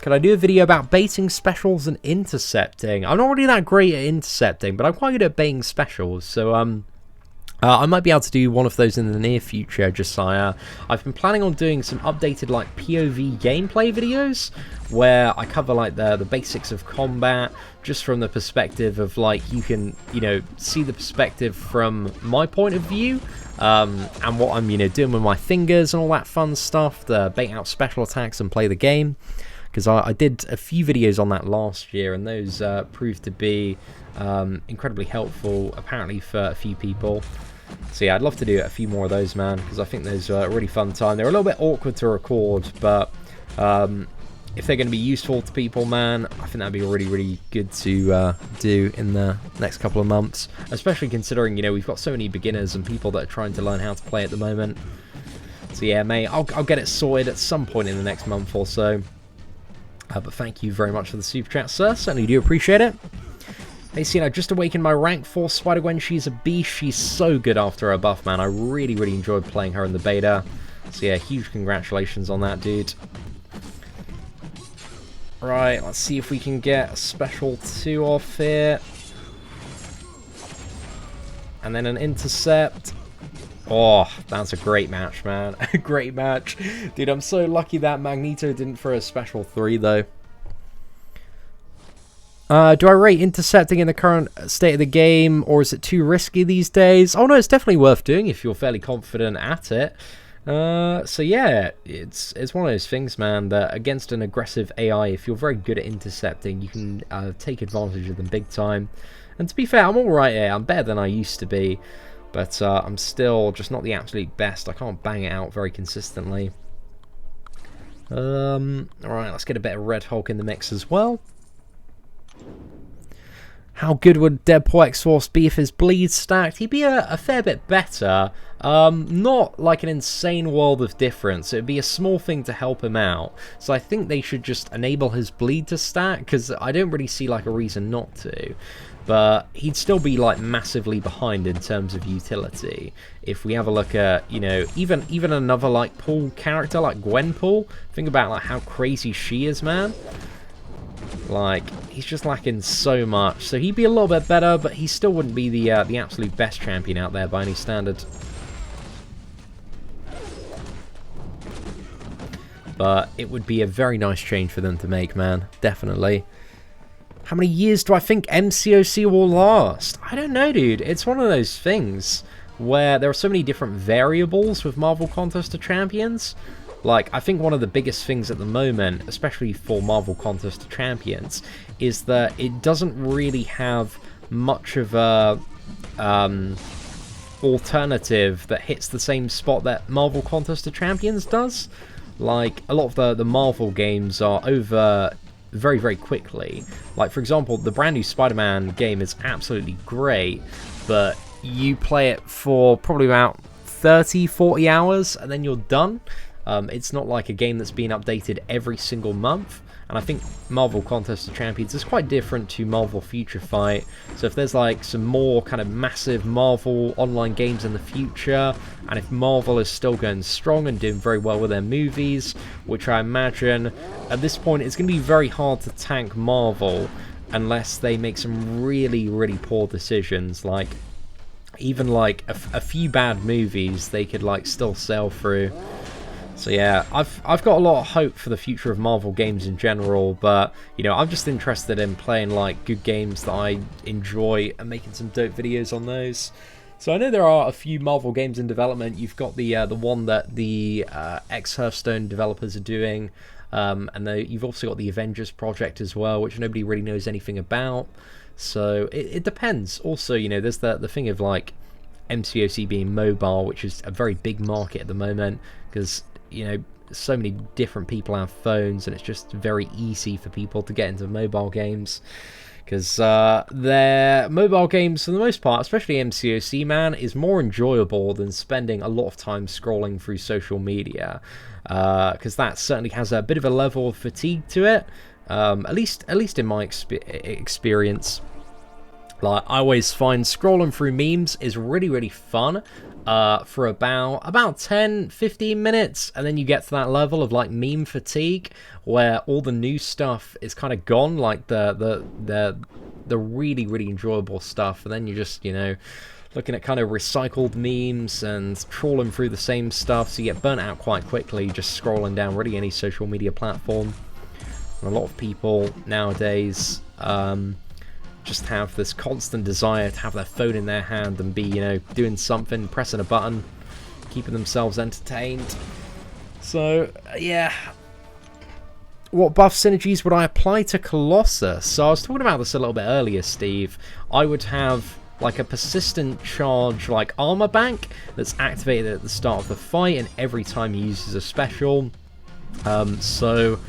Could I do a video about baiting specials and intercepting? I'm not really that great at intercepting, but I'm quite good at baiting specials, so I might be able to do one of those in the near future, Josiah. I've been planning on doing some updated like POV gameplay videos where I cover like the basics of combat, just from the perspective of like you can, you know, see the perspective from my point of view, and what I'm, you know, doing with my fingers and all that fun stuff, to bait out special attacks and play the game. Because I did a few videos on that last year, and those proved to be incredibly helpful, apparently, for a few people. So yeah, I'd love to do a few more of those, man, because I think those are a really fun time. They're a little bit awkward to record, but if they're going to be useful to people, man, I think that'd be really, really good to do in the next couple of months. Especially considering, you know, we've got so many beginners and people that are trying to learn how to play at the moment. So yeah, mate, I'll get it sorted at some point in the next month or so. But thank you very much for the super chat, sir. Certainly do appreciate it. Hey, Seatin, I just awakened my rank 4 Spider-Gwen. She's a beast. She's so good after her buff, man. I really, really enjoyed playing her in the beta. So yeah, huge congratulations on that, dude. Right, let's see if we can get a special 2 off here. And then an intercept. Oh, that's a great match, man. A great match. Dude, I'm so lucky that Magneto didn't throw a special 3, though. Do I rate intercepting in the current state of the game, or is it too risky these days? Oh, no, it's definitely worth doing if you're fairly confident at it. So yeah, it's one of those things, man, that against an aggressive AI, if you're very good at intercepting, you can take advantage of them big time. And to be fair, I'm alright here. I'm better than I used to be. But I'm still just not the absolute best. I can't bang it out very consistently. Alright, let's get a bit of Red Hulk in the mix as well. How good would Deadpool X-Force be if his bleed stacked? He'd be a fair bit better. Not like an insane world of difference. It would be a small thing to help him out. So I think they should just enable his bleed to stack, because I don't really see like a reason not to. but he'd still be like massively behind in terms of utility. If we have a look at, you know, even another like Paul character like Gwenpool, think about like how crazy she is, man. Like, he's just lacking so much. So he'd be a little bit better, but he still wouldn't be the absolute best champion out there by any standard. But it would be a very nice change for them to make, man. Definitely. How many years do I think MCOC will last? I don't know, dude. It's one of those things where there are so many different variables with Marvel Contest of Champions. Like, I think one of the biggest things at the moment, especially for Marvel Contest of Champions, is that it doesn't really have much of a alternative that hits the same spot that Marvel Contest of Champions does. Like, a lot of the Marvel games are over very, very quickly. Like, for example, the brand new Spider-Man game is absolutely great, but you play it for probably about 30-40 hours and then you're done. It's not like a game that's being updated every single month. And I think Marvel Contest of Champions is quite different to Marvel Future Fight. So if there's like some more kind of massive Marvel online games in the future, and if Marvel is still going strong and doing very well with their movies, which I imagine at this point it's going to be very hard to tank Marvel unless they make some really, really poor decisions. Like, even like a few bad movies they could like still sail through. So yeah, I've got a lot of hope for the future of Marvel games in general, but, you know, I'm just interested in playing, like, good games that I enjoy and making some dope videos on those. So I know there are a few Marvel games in development. You've got the one that the ex-Hearthstone developers are doing, and you've also got the Avengers project as well, which nobody really knows anything about. So it depends. Also, you know, there's the thing of, like, MCOC being mobile, which is a very big market at the moment, because, you know, so many different people have phones, and it's just very easy for people to get into mobile games, because their mobile games, for the most part, especially MCOC, man, is more enjoyable than spending a lot of time scrolling through social media, because that certainly has a bit of a level of fatigue to it, at least in my experience. Like, I always find scrolling through memes is really, really fun for about 10-15 minutes, and then you get to that level of like meme fatigue where all the new stuff is kind of gone, like the really, really enjoyable stuff, and then you're just, you know, looking at kind of recycled memes and trawling through the same stuff, so you get burnt out quite quickly just scrolling down really any social media platform. And a lot of people nowadays just have this constant desire to have their phone in their hand and be, you know, doing something, pressing a button, keeping themselves entertained. So, yeah. What buff synergies would I apply to Colossus? So I was talking about this a little bit earlier, Steve. I would have like a persistent charge, like armor bank that's activated at the start of the fight and every time he uses a special. So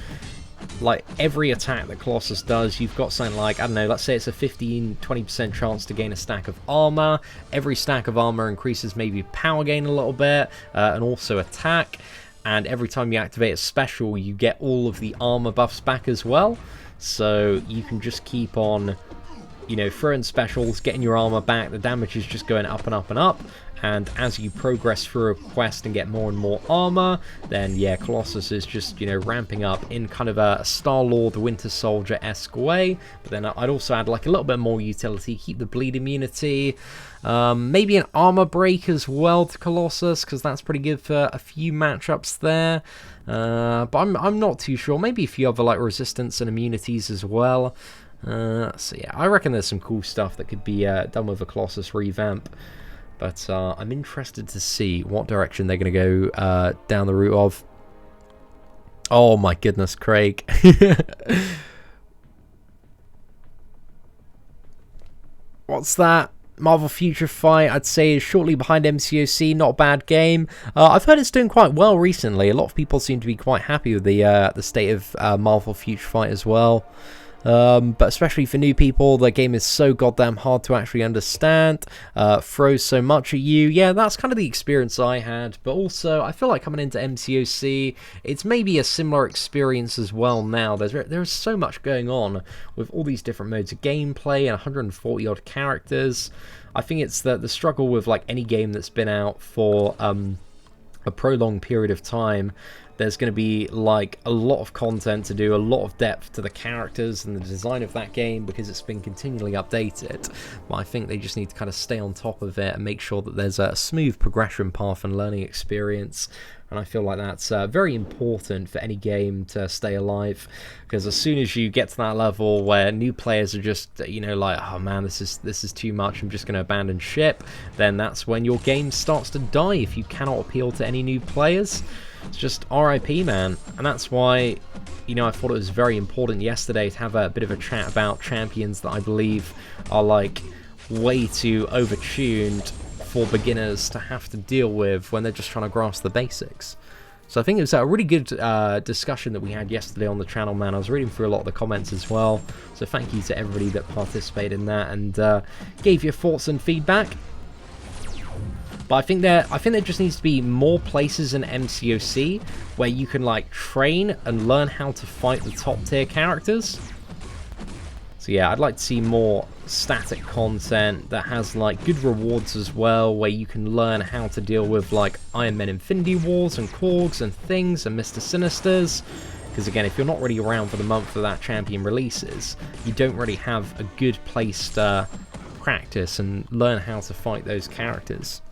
like every attack that Colossus does, you've got something like, I don't know, let's say it's a 15-20% chance to gain a stack of armor. Every stack of armor increases maybe power gain a little bit, and also attack. And every time you activate a special, you get all of the armor buffs back as well. So you can just keep on, you know, throwing specials, getting your armor back. The damage is just going up and up and up. And as you progress through a quest and get more and more armor, then yeah, Colossus is just, you know, ramping up in kind of a Star-Lord Winter Soldier-esque way. But then I'd also add like a little bit more utility, keep the bleed immunity, maybe an armor break as well to Colossus, because that's pretty good for a few matchups there. But I'm not too sure. Maybe a few other like resistance and immunities as well. So yeah, I reckon there's some cool stuff that could be done with a Colossus revamp. But I'm interested to see what direction they're going to go down the route of. Oh my goodness, Craig. What's that? Marvel Future Fight, I'd say, is shortly behind MCOC. Not a bad game. I've heard it's doing quite well recently. A lot of people seem to be quite happy with the state of Marvel Future Fight as well. But especially for new people, the game is so goddamn hard to actually understand, throws so much at you. Yeah, that's kind of the experience I had, but also I feel like coming into MCOC, it's maybe a similar experience as well now. There's so much going on with all these different modes of gameplay and 140 odd characters. I think it's the struggle with like any game that's been out for a prolonged period of time. There's going to be like a lot of content to do, a lot of depth to the characters and the design of that game because it's been continually updated. But I think they just need to kind of stay on top of it and make sure that there's a smooth progression path and learning experience. And I feel like that's very important for any game to stay alive, because as soon as you get to that level where new players are just, you know, like, oh man, this is too much, I'm just going to abandon ship, then that's when your game starts to die if you cannot appeal to any new players. It's just RIP, man. And that's why, you know, I thought it was very important yesterday to have a bit of a chat about champions that I believe are like way too overtuned for beginners to have to deal with when they're just trying to grasp the basics. So I think it was a really good discussion that we had yesterday on the channel, man. I was reading through a lot of the comments as well, so thank you to everybody that participated in that and gave your thoughts and feedback. But I think there just needs to be more places in MCOC where you can like train and learn how to fight the top tier characters. So yeah, I'd like to see more static content that has like good rewards as well, where you can learn how to deal with like Iron Man Infinity Wars and Korgs and things and Mr. Sinisters. Because again, if you're not really around for the month that that champion releases, you don't really have a good place to practice and learn how to fight those characters.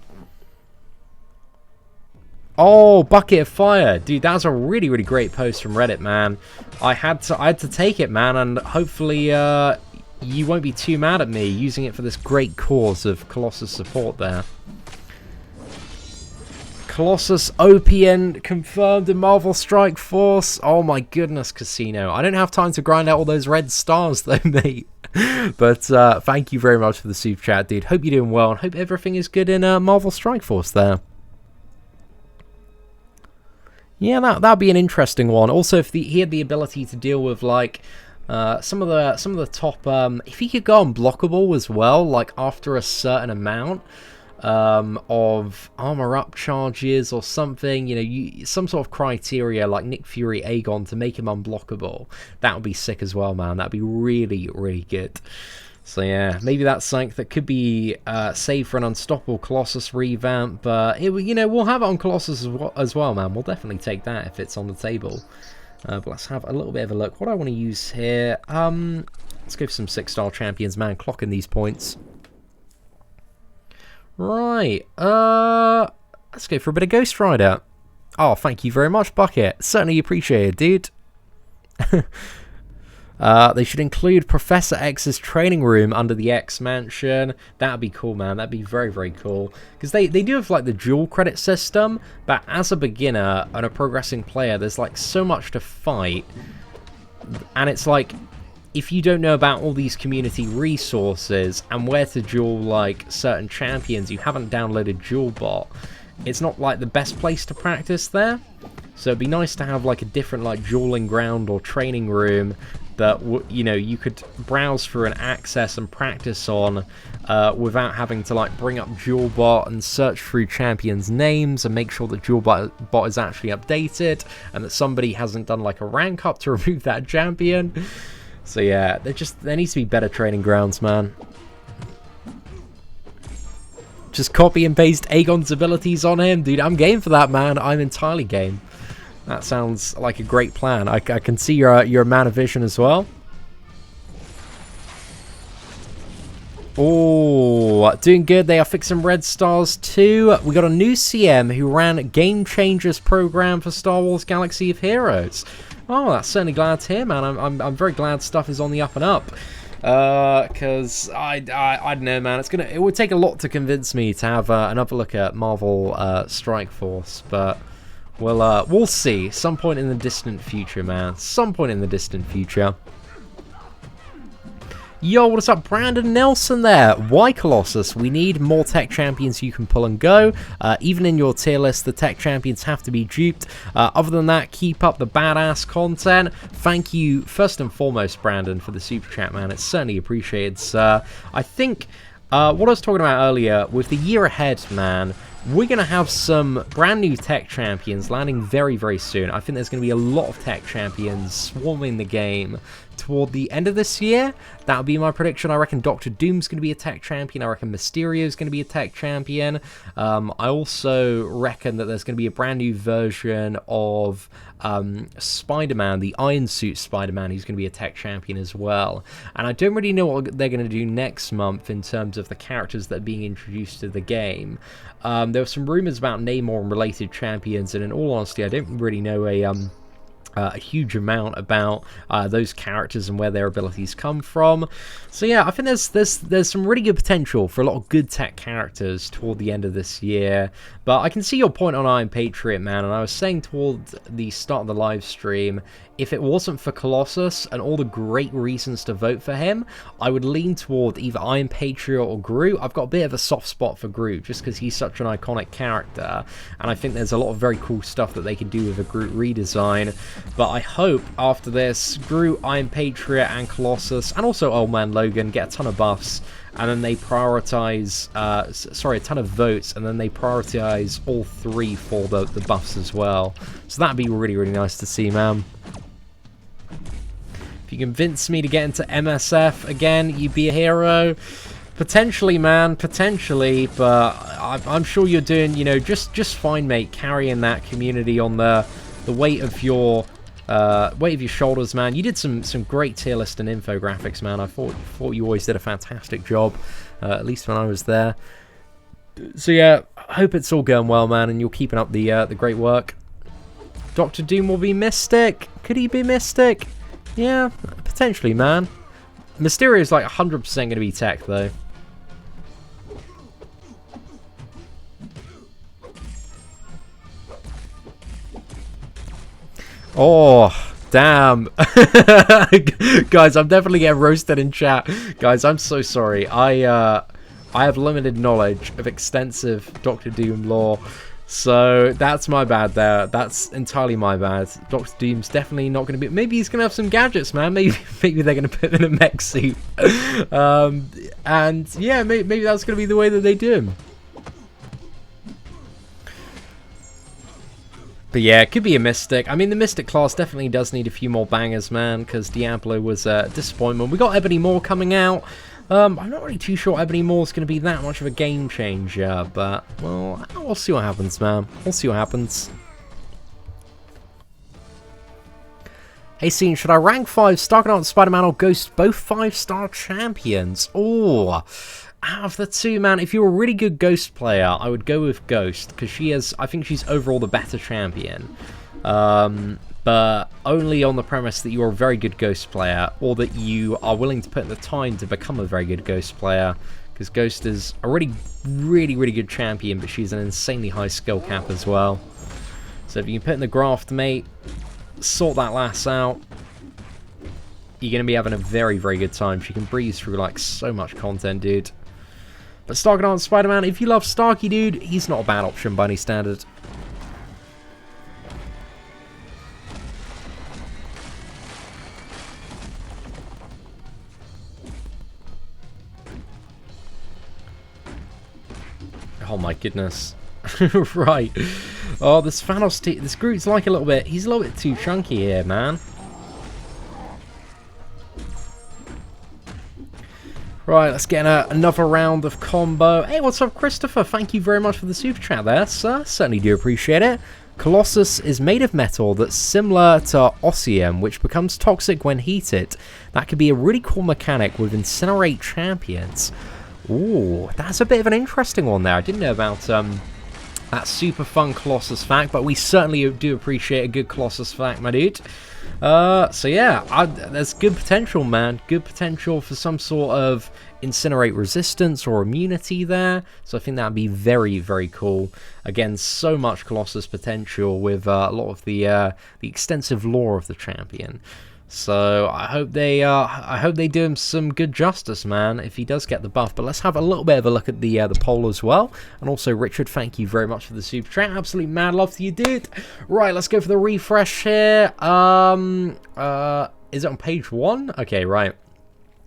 Oh, Bucket of Fire. Dude, that was a really, really great post from Reddit, man. I had to take it, man, and hopefully you won't be too mad at me using it for this great cause of Colossus support there. Colossus OPN confirmed in Marvel Strike Force. Oh my goodness, Casino. I don't have time to grind out all those red stars though, mate. But thank you very much for the super chat, dude. Hope you're doing well and hope everything is good in Marvel Strike Force there. Yeah, that'd be an interesting one. Also, if he had the ability to deal with like some of the top, if he could go unblockable as well, like after a certain amount of armor up charges or something, you know, some sort of criteria like Nick Fury Aegon to make him unblockable. That would be sick as well, man. That'd be really, really good. So yeah, maybe that's something that could be saved for an Unstoppable Colossus revamp, but you know, we'll have it on Colossus as well, man. We'll definitely take that if it's on the table. But let's have a little bit of a look. What do I want to use here? Let's go for some 6-star champions, man. Clocking these points. Right. Let's go for a bit of Ghost Rider. Oh, thank you very much, Bucket. Certainly appreciate it, dude. They should include Professor X's training room under the X Mansion. That'd be cool, man. That'd be very, very cool. Because they do have, like, the dual credit system, but as a beginner and a progressing player, there's, like, so much to fight. And it's like, if you don't know about all these community resources and where to duel, like, certain champions, you haven't downloaded DuelBot, it's not, like, the best place to practice there. So it'd be nice to have, like, a different, like, dueling ground or training room that, you know, you could browse through and access and practice on without having to, like, bring up DuelBot and search through champions' names and make sure that DuelBot is actually updated and that somebody hasn't done, like, a rank up to remove that champion. So yeah, there needs to be better training grounds, man. Just copy and paste Aegon's abilities on him. Dude, I'm game for that, man. I'm entirely game. That sounds like a great plan. I can see you're a man of vision as well. Oh, doing good. They are fixing red stars too. We got a new CM who ran Game Changers program for Star Wars Galaxy of Heroes. Oh, that's certainly glad to hear, man. I'm very glad stuff is on the up and up. Because I don't know, man. It would take a lot to convince me to have another look at Marvel Strike Force, but we'll see. Some point in the distant future, man. Some point in the distant future. Yo, what's up? Brandon Nelson there. Why Colossus? We need more tech champions you can pull and go. Even in your tier list, the tech champions have to be duped. Other than that, keep up the badass content. Thank you, first and foremost, Brandon, for the super chat, man. It's certainly appreciated. I think what I was talking about earlier, with the year ahead, man, we're going to have some brand new tech champions landing very, very soon. I think there's going to be a lot of tech champions swarming the game toward the end of this year. That would be my prediction. I reckon Doctor Doom's going to be a tech champion. I reckon Mysterio's going to be a tech champion. I also reckon that there's going to be a brand new version of Spider-Man, the Iron Suit Spider-Man, who's going to be a tech champion as well. And I don't really know what they're going to do next month in terms of the characters that are being introduced to the game. There were some rumors about Namor and related champions, and in all honesty, I don't really know a huge amount about those characters and where their abilities come from. So yeah, I think there's some really good potential for a lot of good tech characters toward the end of this year. But I can see your point on Iron Patriot, man, and I was saying toward the start of the live stream, if it wasn't for Colossus and all the great reasons to vote for him, I would lean toward either Iron Patriot or Groot. I've got a bit of a soft spot for Groot just because he's such an iconic character, and I think there's a lot of very cool stuff that they can do with a Groot redesign. But I hope after this, Groot, Iron Patriot, and Colossus, and also Old Man Logan get a ton of buffs, and then they prioritize, a ton of votes, and then they prioritize all three for the buffs as well. So that'd be really, really nice to see, man. If you convince me to get into MSF again, you'd be a hero. Potentially, man, potentially, but I'm sure you're doing, you know, just fine, mate, carrying that community on the weight of your shoulders, man. You did some great tier list and infographics, man. I thought you always did a fantastic job, at least when I was there. So yeah, I hope it's all going well, man, and you're keeping up the great work. Doctor Doom will be Mystic. Could he be Mystic? Yeah, potentially, man. Mysterio is like 100% going to be tech, though. Oh, damn. Guys, I'm definitely getting roasted in chat. Guys, I'm so sorry. I have limited knowledge of extensive Doctor Doom lore, so that's my bad there. That's entirely my bad. Doctor Doom's definitely not going to be... Maybe he's going to have some gadgets, man. Maybe they're going to put him in a mech suit. And yeah, maybe that's going to be the way that they do him. But yeah, it could be a Mystic. I mean, the Mystic class definitely does need a few more bangers, man, because Diablo was a disappointment. We got Ebony Maw coming out. I'm not really too sure Ebony Maw's going to be that much of a game changer, but, well, we'll see what happens, man. We'll see what happens. Hey, Seatin, should I rank 5 Starknight and Spider-Man or Ghost both 5-star champions? Oh, out of the two, man, if you're a really good Ghost player, I would go with Ghost, because I think she's overall the better champion. But only on the premise that you're a very good Ghost player, or that you are willing to put in the time to become a very good Ghost player, because Ghost is a really, really, really good champion, but she's an insanely high skill cap as well. So if you can put in the graft, mate, sort that lass out, you're going to be having a very, very good time. She can breeze through, like, so much content, dude. But Starknight and Spider-Man, if you love Starky, dude, he's not a bad option by any standard. Oh my goodness. Right. Oh, this Thanos, this Groot's like a little bit, he's a little bit too chunky here, man. Right, let's get another round of combo. Hey, what's up, Christopher? Thank you very much for the super chat there, sir. Certainly do appreciate it. Colossus is made of metal that's similar to osmium, which becomes toxic when heated. That could be a really cool mechanic with Incinerate champions. Ooh, that's a bit of an interesting one there. I didn't know about that super fun Colossus fact, but we certainly do appreciate a good Colossus fact, my dude. So yeah, there's good potential, man. Good potential for some sort of Incinerate resistance or immunity there. So I think that would be very, very cool. Again, so much Colossus potential with a lot of the extensive lore of the champion. So I hope they do him some good justice, man, if he does get the buff. But let's have a little bit of a look at the poll as well. And also, Richard, thank you very much for the super chat. Absolute mad love to you, dude. Right, let's go for the refresh here. Is it on page 1? Okay, right.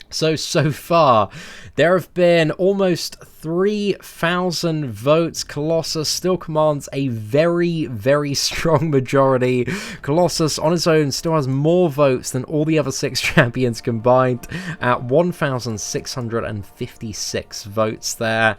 So far, there have been almost 3,000 votes. Colossus still commands a very, very strong majority. Colossus, on his own, still has more votes than all the other 6 champions combined at 1,656 votes there.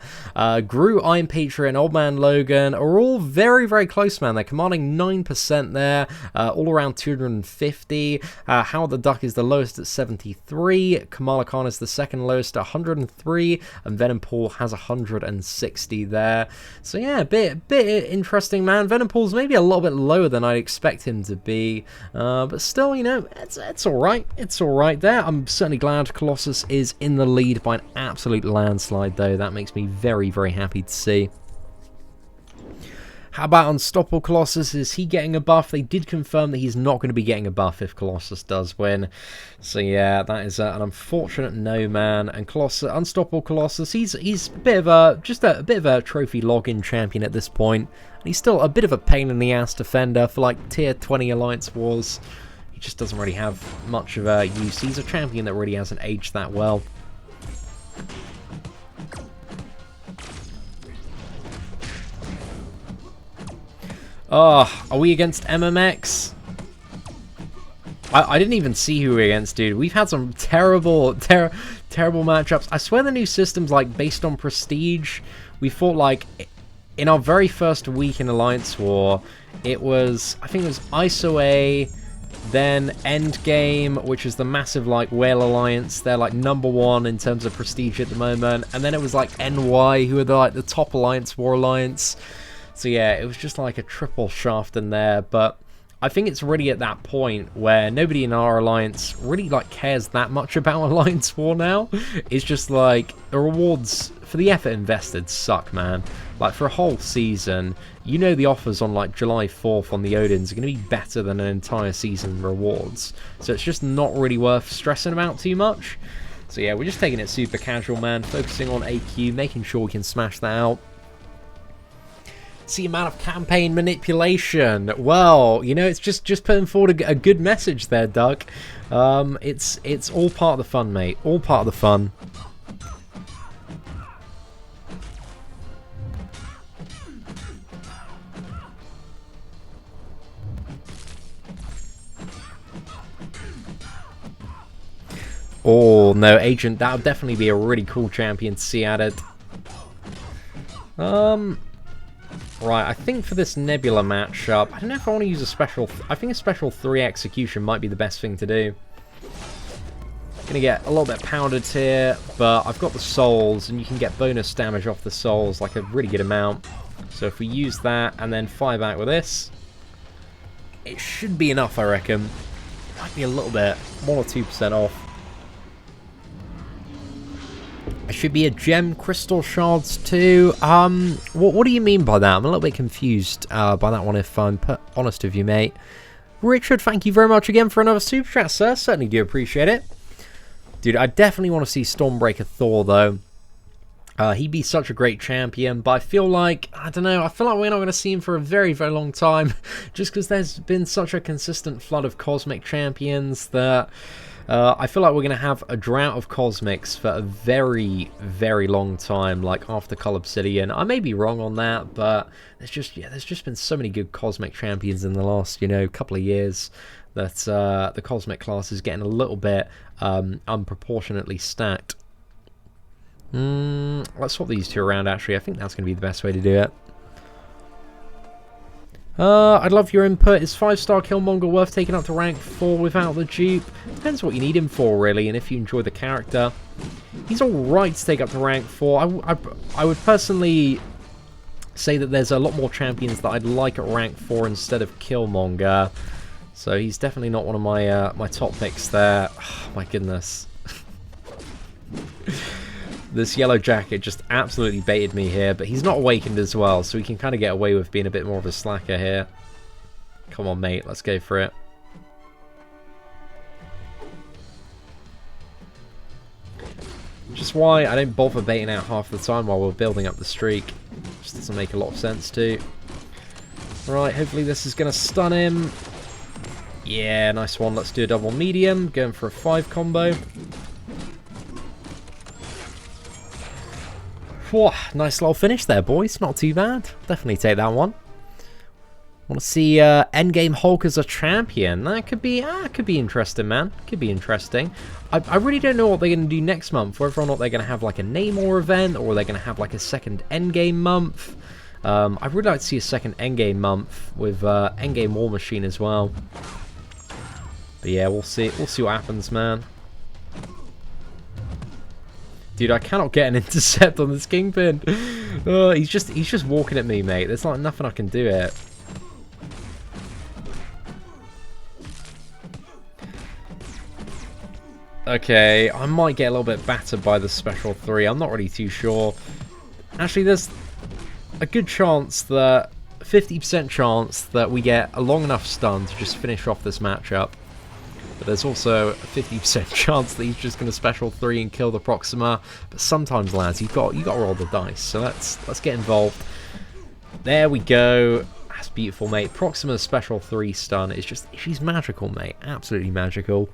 Gru, Iron Patriot, and Old Man Logan are all very, very close, man. They're commanding 9% there, all around 250. Howard the Duck is the lowest at 73. Kamala Khan is the second lowest at 103, and Venom Paul has 160 there. So yeah, a bit interesting, man. Venom Paul's maybe a little bit lower than I'd expect him to be, but still, you know, it's all right. It's all right there. I'm certainly glad Colossus is in the lead by an absolute landslide, though. That makes me very, very happy to see. How about Unstoppable Colossus? Is he getting a buff? They did confirm that he's not going to be getting a buff if Colossus does win. So yeah, that is an unfortunate no, man. And Unstoppable Colossus, he's a bit of a bit of a trophy login champion at this point. And he's still a bit of a pain in the ass defender for like tier 20 Alliance Wars. He just doesn't really have much of a use. He's a champion that really hasn't aged that well. Oh, are we against MMX? I didn't even see who we're against, dude. We've had some terrible matchups. I swear the new system's like based on prestige. We fought like in our very first week in Alliance War. It was, I think it was ISO A, then Endgame, which is the massive like Whale Alliance. They're like #1 in terms of prestige at the moment. And then it was like NY, who are the top Alliance War Alliance. So yeah, it was just like a triple shaft in there, but I think it's really at that point where nobody in our alliance really like cares that much about Alliance War now. It's just like the rewards for the effort invested suck, man. Like for a whole season, you know the offers on like July 4th on the Odins are going to be better than an entire season rewards. So it's just not really worth stressing about too much. So yeah, we're just taking it super casual, man. Focusing on AQ, making sure we can smash that out. The amount of campaign manipulation. Well, you know, it's just putting forward a good message there, Doug. It's all part of the fun, mate. All part of the fun. Oh no, Agent, that would definitely be a really cool champion to see added. Right, I think for this Nebula matchup, I don't know if I want to use a special... I think a special 3 execution might be the best thing to do. Gonna get a little bit pounded here, but I've got the souls, and you can get bonus damage off the souls, like a really good amount. So if we use that, and then fire back with this, it should be enough, I reckon. Might be a little bit, 1 or 2% off. It should be a gem crystal shards too. What do you mean by that? I'm a little bit confused by that one, if I'm honest with you, mate. Richard, thank you very much again for another super chat, sir. Certainly do appreciate it. Dude, I definitely want to see Stormbreaker Thor, though. He'd be such a great champion, but I feel like, I don't know, I feel like we're not going to see him for a very, very long time. Just because there's been such a consistent flood of cosmic champions that... I feel like we're going to have a drought of cosmics for a very, very long time, like after Cull Obsidian. I may be wrong on that, but there's just been so many good cosmic champions in the last, you know, couple of years that the cosmic class is getting a little bit unproportionately stacked. Let's swap these two around, actually. I think that's going to be the best way to do it. I'd love your input. Is 5-star Killmonger worth taking up to rank 4 without the dupe? Depends what you need him for, really, and if you enjoy the character. He's alright to take up to rank 4. I would personally say that there's a lot more champions that I'd like at rank 4 instead of Killmonger. So he's definitely not one of my my top picks there. Oh, my goodness. This yellow jacket just absolutely baited me here, but he's not awakened as well, so we can kind of get away with being a bit more of a slacker here. Come on, mate, let's go for it. Which is why I don't bother baiting out half the time while we're building up the streak. Just doesn't make a lot of sense to. Right, hopefully this is going to stun him. Yeah, nice one. Let's do a double medium. Going for a 5 combo. Whew, nice little finish there, boys. Not too bad. Definitely take that one. Want to see Endgame Hulk as a champion? That could be interesting, man. Could be interesting. I really don't know what they're going to do next month. Whether or not they're going to have like a Namor event, or they're going to have like a second Endgame month. I'd really like to see a second Endgame month with Endgame War Machine as well. But yeah, we'll see. We'll see what happens, man. Dude, I cannot get an intercept on this Kingpin. He's just walking at me, mate. There's like nothing I can do here. Okay, I might get a little bit battered by the Special 3. I'm not really too sure. Actually, there's a good chance that... 50% chance that we get a long enough stun to just finish off this matchup. But there's also a 50% chance that he's just going to Special 3 and kill the Proxima. But sometimes, lads, you've got to roll the dice. So let's get involved. There we go. That's beautiful, mate. Proxima's Special 3 stun is just... She's magical, mate. Absolutely magical.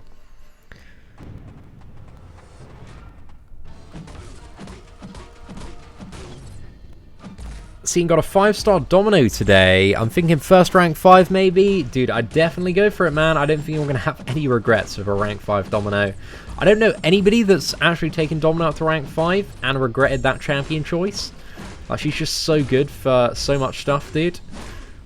Seatin got a 5-star Domino today. I'm thinking first rank 5 maybe. Dude, I'd definitely go for it, man. I don't think we're going to have any regrets with a rank 5 Domino. I don't know anybody that's actually taken Domino up to rank 5 and regretted that champion choice. Like, she's just so good for so much stuff, dude.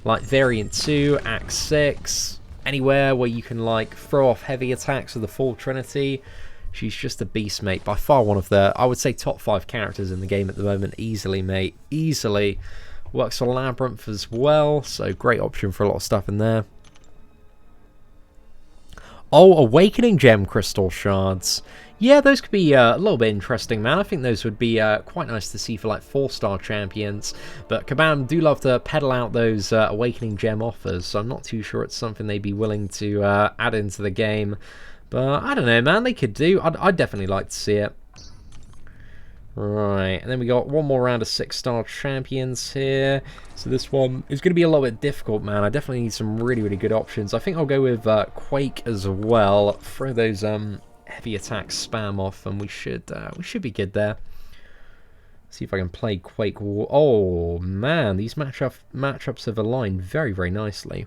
Like, Variant 2, Act 6, anywhere where you can, like, throw off heavy attacks with the full Trinity. She's just a beast, mate. By far one of the, I would say, top 5 characters in the game at the moment. Easily, mate. Easily. Works for Labyrinth as well. So, great option for a lot of stuff in there. Oh, Awakening Gem Crystal Shards. Yeah, those could be a little bit interesting, man. I think those would be quite nice to see for, like, 4-star champions. But Kabam do love to peddle out those Awakening Gem offers. So, I'm not too sure it's something they'd be willing to add into the game. But, I don't know, man. They could do. I'd definitely like to see it. Right. And then we got one more round of 6-star champions here. So this one is going to be a little bit difficult, man. I definitely need some really, really good options. I think I'll go with Quake as well. Throw those heavy attack spam off, and we should be good there. See if I can play Quake. Oh, man. These matchups have aligned very, very nicely.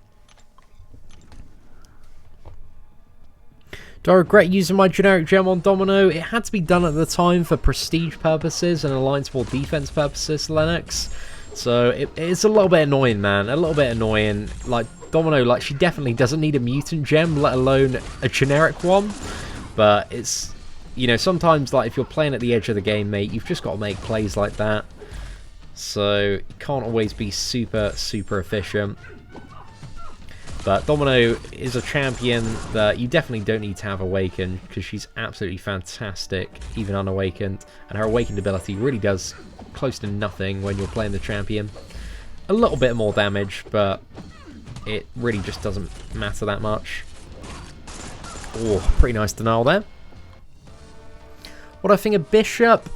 Do I regret using my generic gem on Domino? It had to be done at the time for prestige purposes and alliance-war defense purposes, Lennox. So it's a little bit annoying, man. A little bit annoying. Like, Domino, like, she definitely doesn't need a mutant gem, let alone a generic one. But it's, you know, sometimes, like, if you're playing at the edge of the game, mate, you've just got to make plays like that. So you can't always be super, super efficient. But Domino is a champion that you definitely don't need to have awakened, because she's absolutely fantastic, even unawakened. And her awakened ability really does close to nothing when you're playing the champion. A little bit more damage, but it really just doesn't matter that much. Oh, pretty nice denial there. What do I think of Bishop?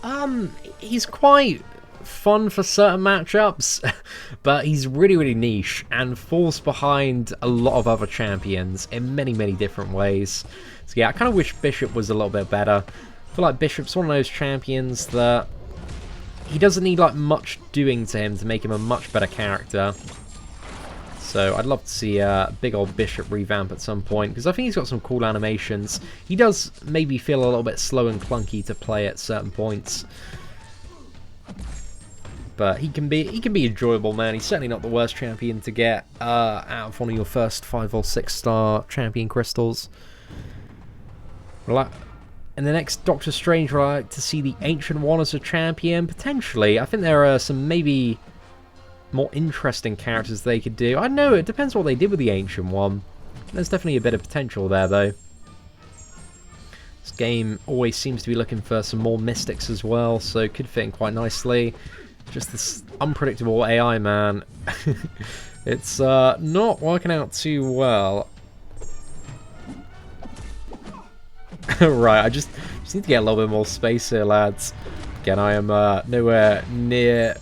He's quite fun for certain matchups, but he's really, really niche and falls behind a lot of other champions in many, many different ways. So yeah, I kind of wish Bishop was a little bit better. I feel like Bishop's one of those champions that he doesn't need like much doing to him to make him a much better character. So I'd love to see a big old Bishop revamp at some point, because I think he's got some cool animations. He does maybe feel a little bit slow and clunky to play at certain points, but he can be enjoyable, man. He's certainly not the worst champion to get out of one of your first 5 or 6-star champion crystals. In the next Doctor Strange, I'd like to see the Ancient One as a champion, potentially. I think there are some maybe more interesting characters they could do. I don't know, it depends what they did with the Ancient One. There's definitely a bit of potential there, though. This game always seems to be looking for some more mystics as well, so it could fit in quite nicely. Just this unpredictable AI, man. It's not working out too well. Right, I just need to get a little bit more space here, lads. Again, I am nowhere near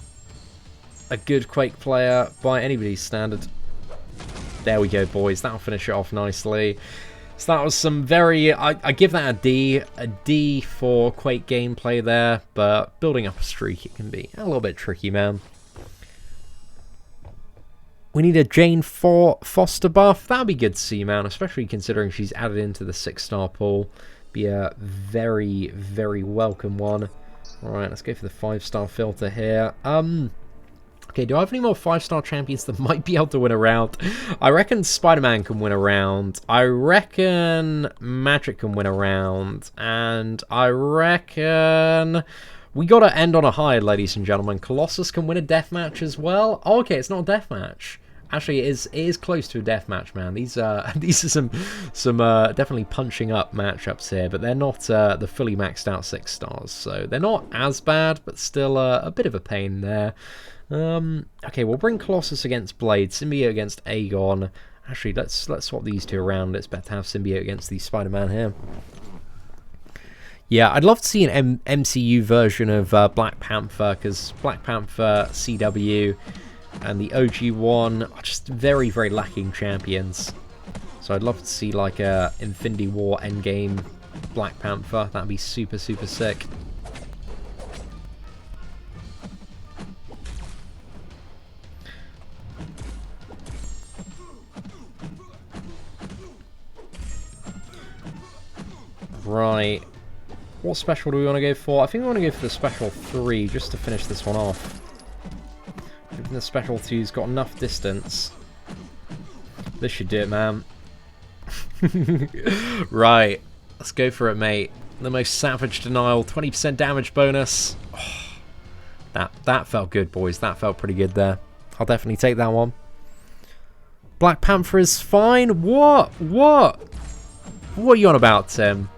a good Quake player by anybody's standard. There we go, boys. That'll finish it off nicely. So that was some very... I give that a D. A D for Quake gameplay there, but building up a streak, it can be a little bit tricky, man. We need a Jane Foster buff. That'd be good to see, man, especially considering she's added into the 6-star pool. Be a very, very welcome one. Alright, let's go for the 5-star filter here. Okay, do I have any more 5-star champions that might be able to win a round? I reckon Spider-Man can win a round. I reckon Magic can win a round. And I reckon... we gotta end on a high, ladies and gentlemen. Colossus can win a deathmatch as well. Oh, okay, it's not a deathmatch. Actually, it is close to a deathmatch, man. These are some definitely punching up matchups here, but they're not the fully maxed out 6 stars, so they're not as bad, but still a bit of a pain there. Okay, we'll bring Colossus against Blade, Symbiote against Aegon. Actually, let's swap these two around. It's better to have Symbiote against the Spider-Man here. Yeah, I'd love to see an MCU version of Black Panther, because Black Panther, CW, and the OG one are just very, very lacking champions. So I'd love to see like a Infinity War Endgame Black Panther. That'd be super, super sick. Right. What special do we want to go for? I think we want to go for the special 3 just to finish this one off. I think the special 2's got enough distance. This should do it, man. Right. Let's go for it, mate. The most savage denial, 20% damage bonus. Oh, that felt good, boys. That felt pretty good there. I'll definitely take that one. Black Panther is fine. What? What are you on about, Tim?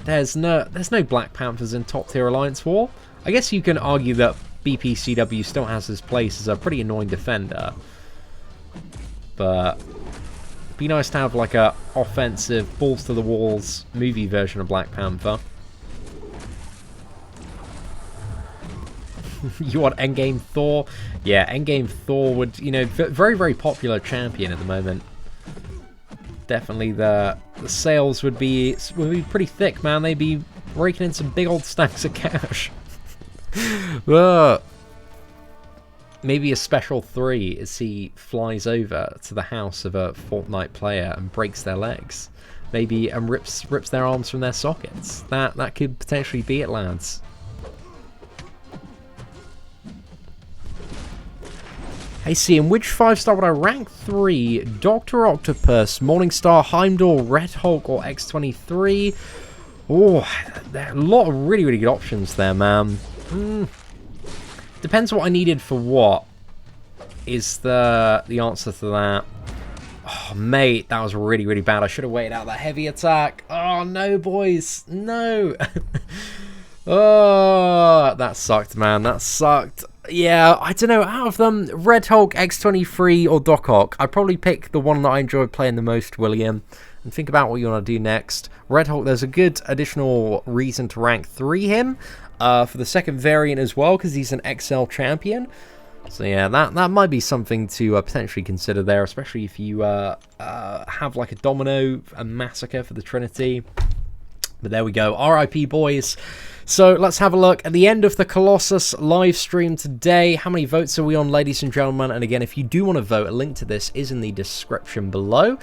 There's no Black Panthers in top tier Alliance War. I guess you can argue that BPCW still has his place as a pretty annoying defender. But it'd be nice to have like a offensive, balls to the walls movie version of Black Panther. You want Endgame Thor? Yeah, Endgame Thor would, you know, very, very popular champion at the moment. Definitely the sales would be pretty thick, man. They'd be raking in some big old stacks of cash. Maybe a special 3 as he flies over to the house of a Fortnite player and breaks their legs. Maybe and rips their arms from their sockets. That could potentially be it, lads. Hey, Seatin, which 5-star would I rank 3? Dr. Octopus, Morningstar, Heimdall, Red Hulk, or X-23? Oh, there are a lot of really, really good options there, man. Depends what I needed for what is the answer to that. Oh, mate, that was really, really bad. I should have waited out that heavy attack. Oh, no, boys. No. Oh, that sucked, man. That sucked. Yeah, I don't know. Out of them, Red Hulk, X-23, or Doc Ock, I'd probably pick the one that I enjoy playing the most, William. And think about what you want to do next. Red Hulk, there's a good additional reason to rank 3 him for the second variant as well, because he's an XL champion. So yeah, that might be something to potentially consider there, especially if you have like a Domino, a Massacre for the Trinity. But there we go. RIP, boys. So let's have a look at the end of the Colossus live stream today. How many votes are we on, ladies and gentlemen? And again, if you do want to vote, a link to this is in the description below.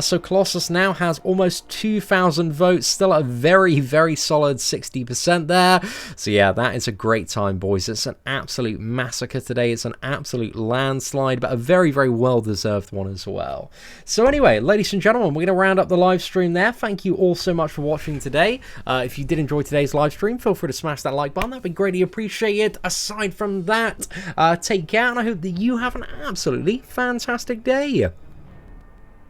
So Colossus now has almost 2,000 votes, still at a very, very solid 60% there. So yeah, that is a great time, boys. It's an absolute massacre today. It's an absolute landslide, but a very, very well-deserved one as well. So anyway, ladies and gentlemen, we're going to round up the live stream there. Thank you all so much for watching today. If you did enjoy today's live stream, feel free to smash that like button. That'd be greatly appreciated. Aside from that, take care, and I hope that you have an absolutely fantastic day.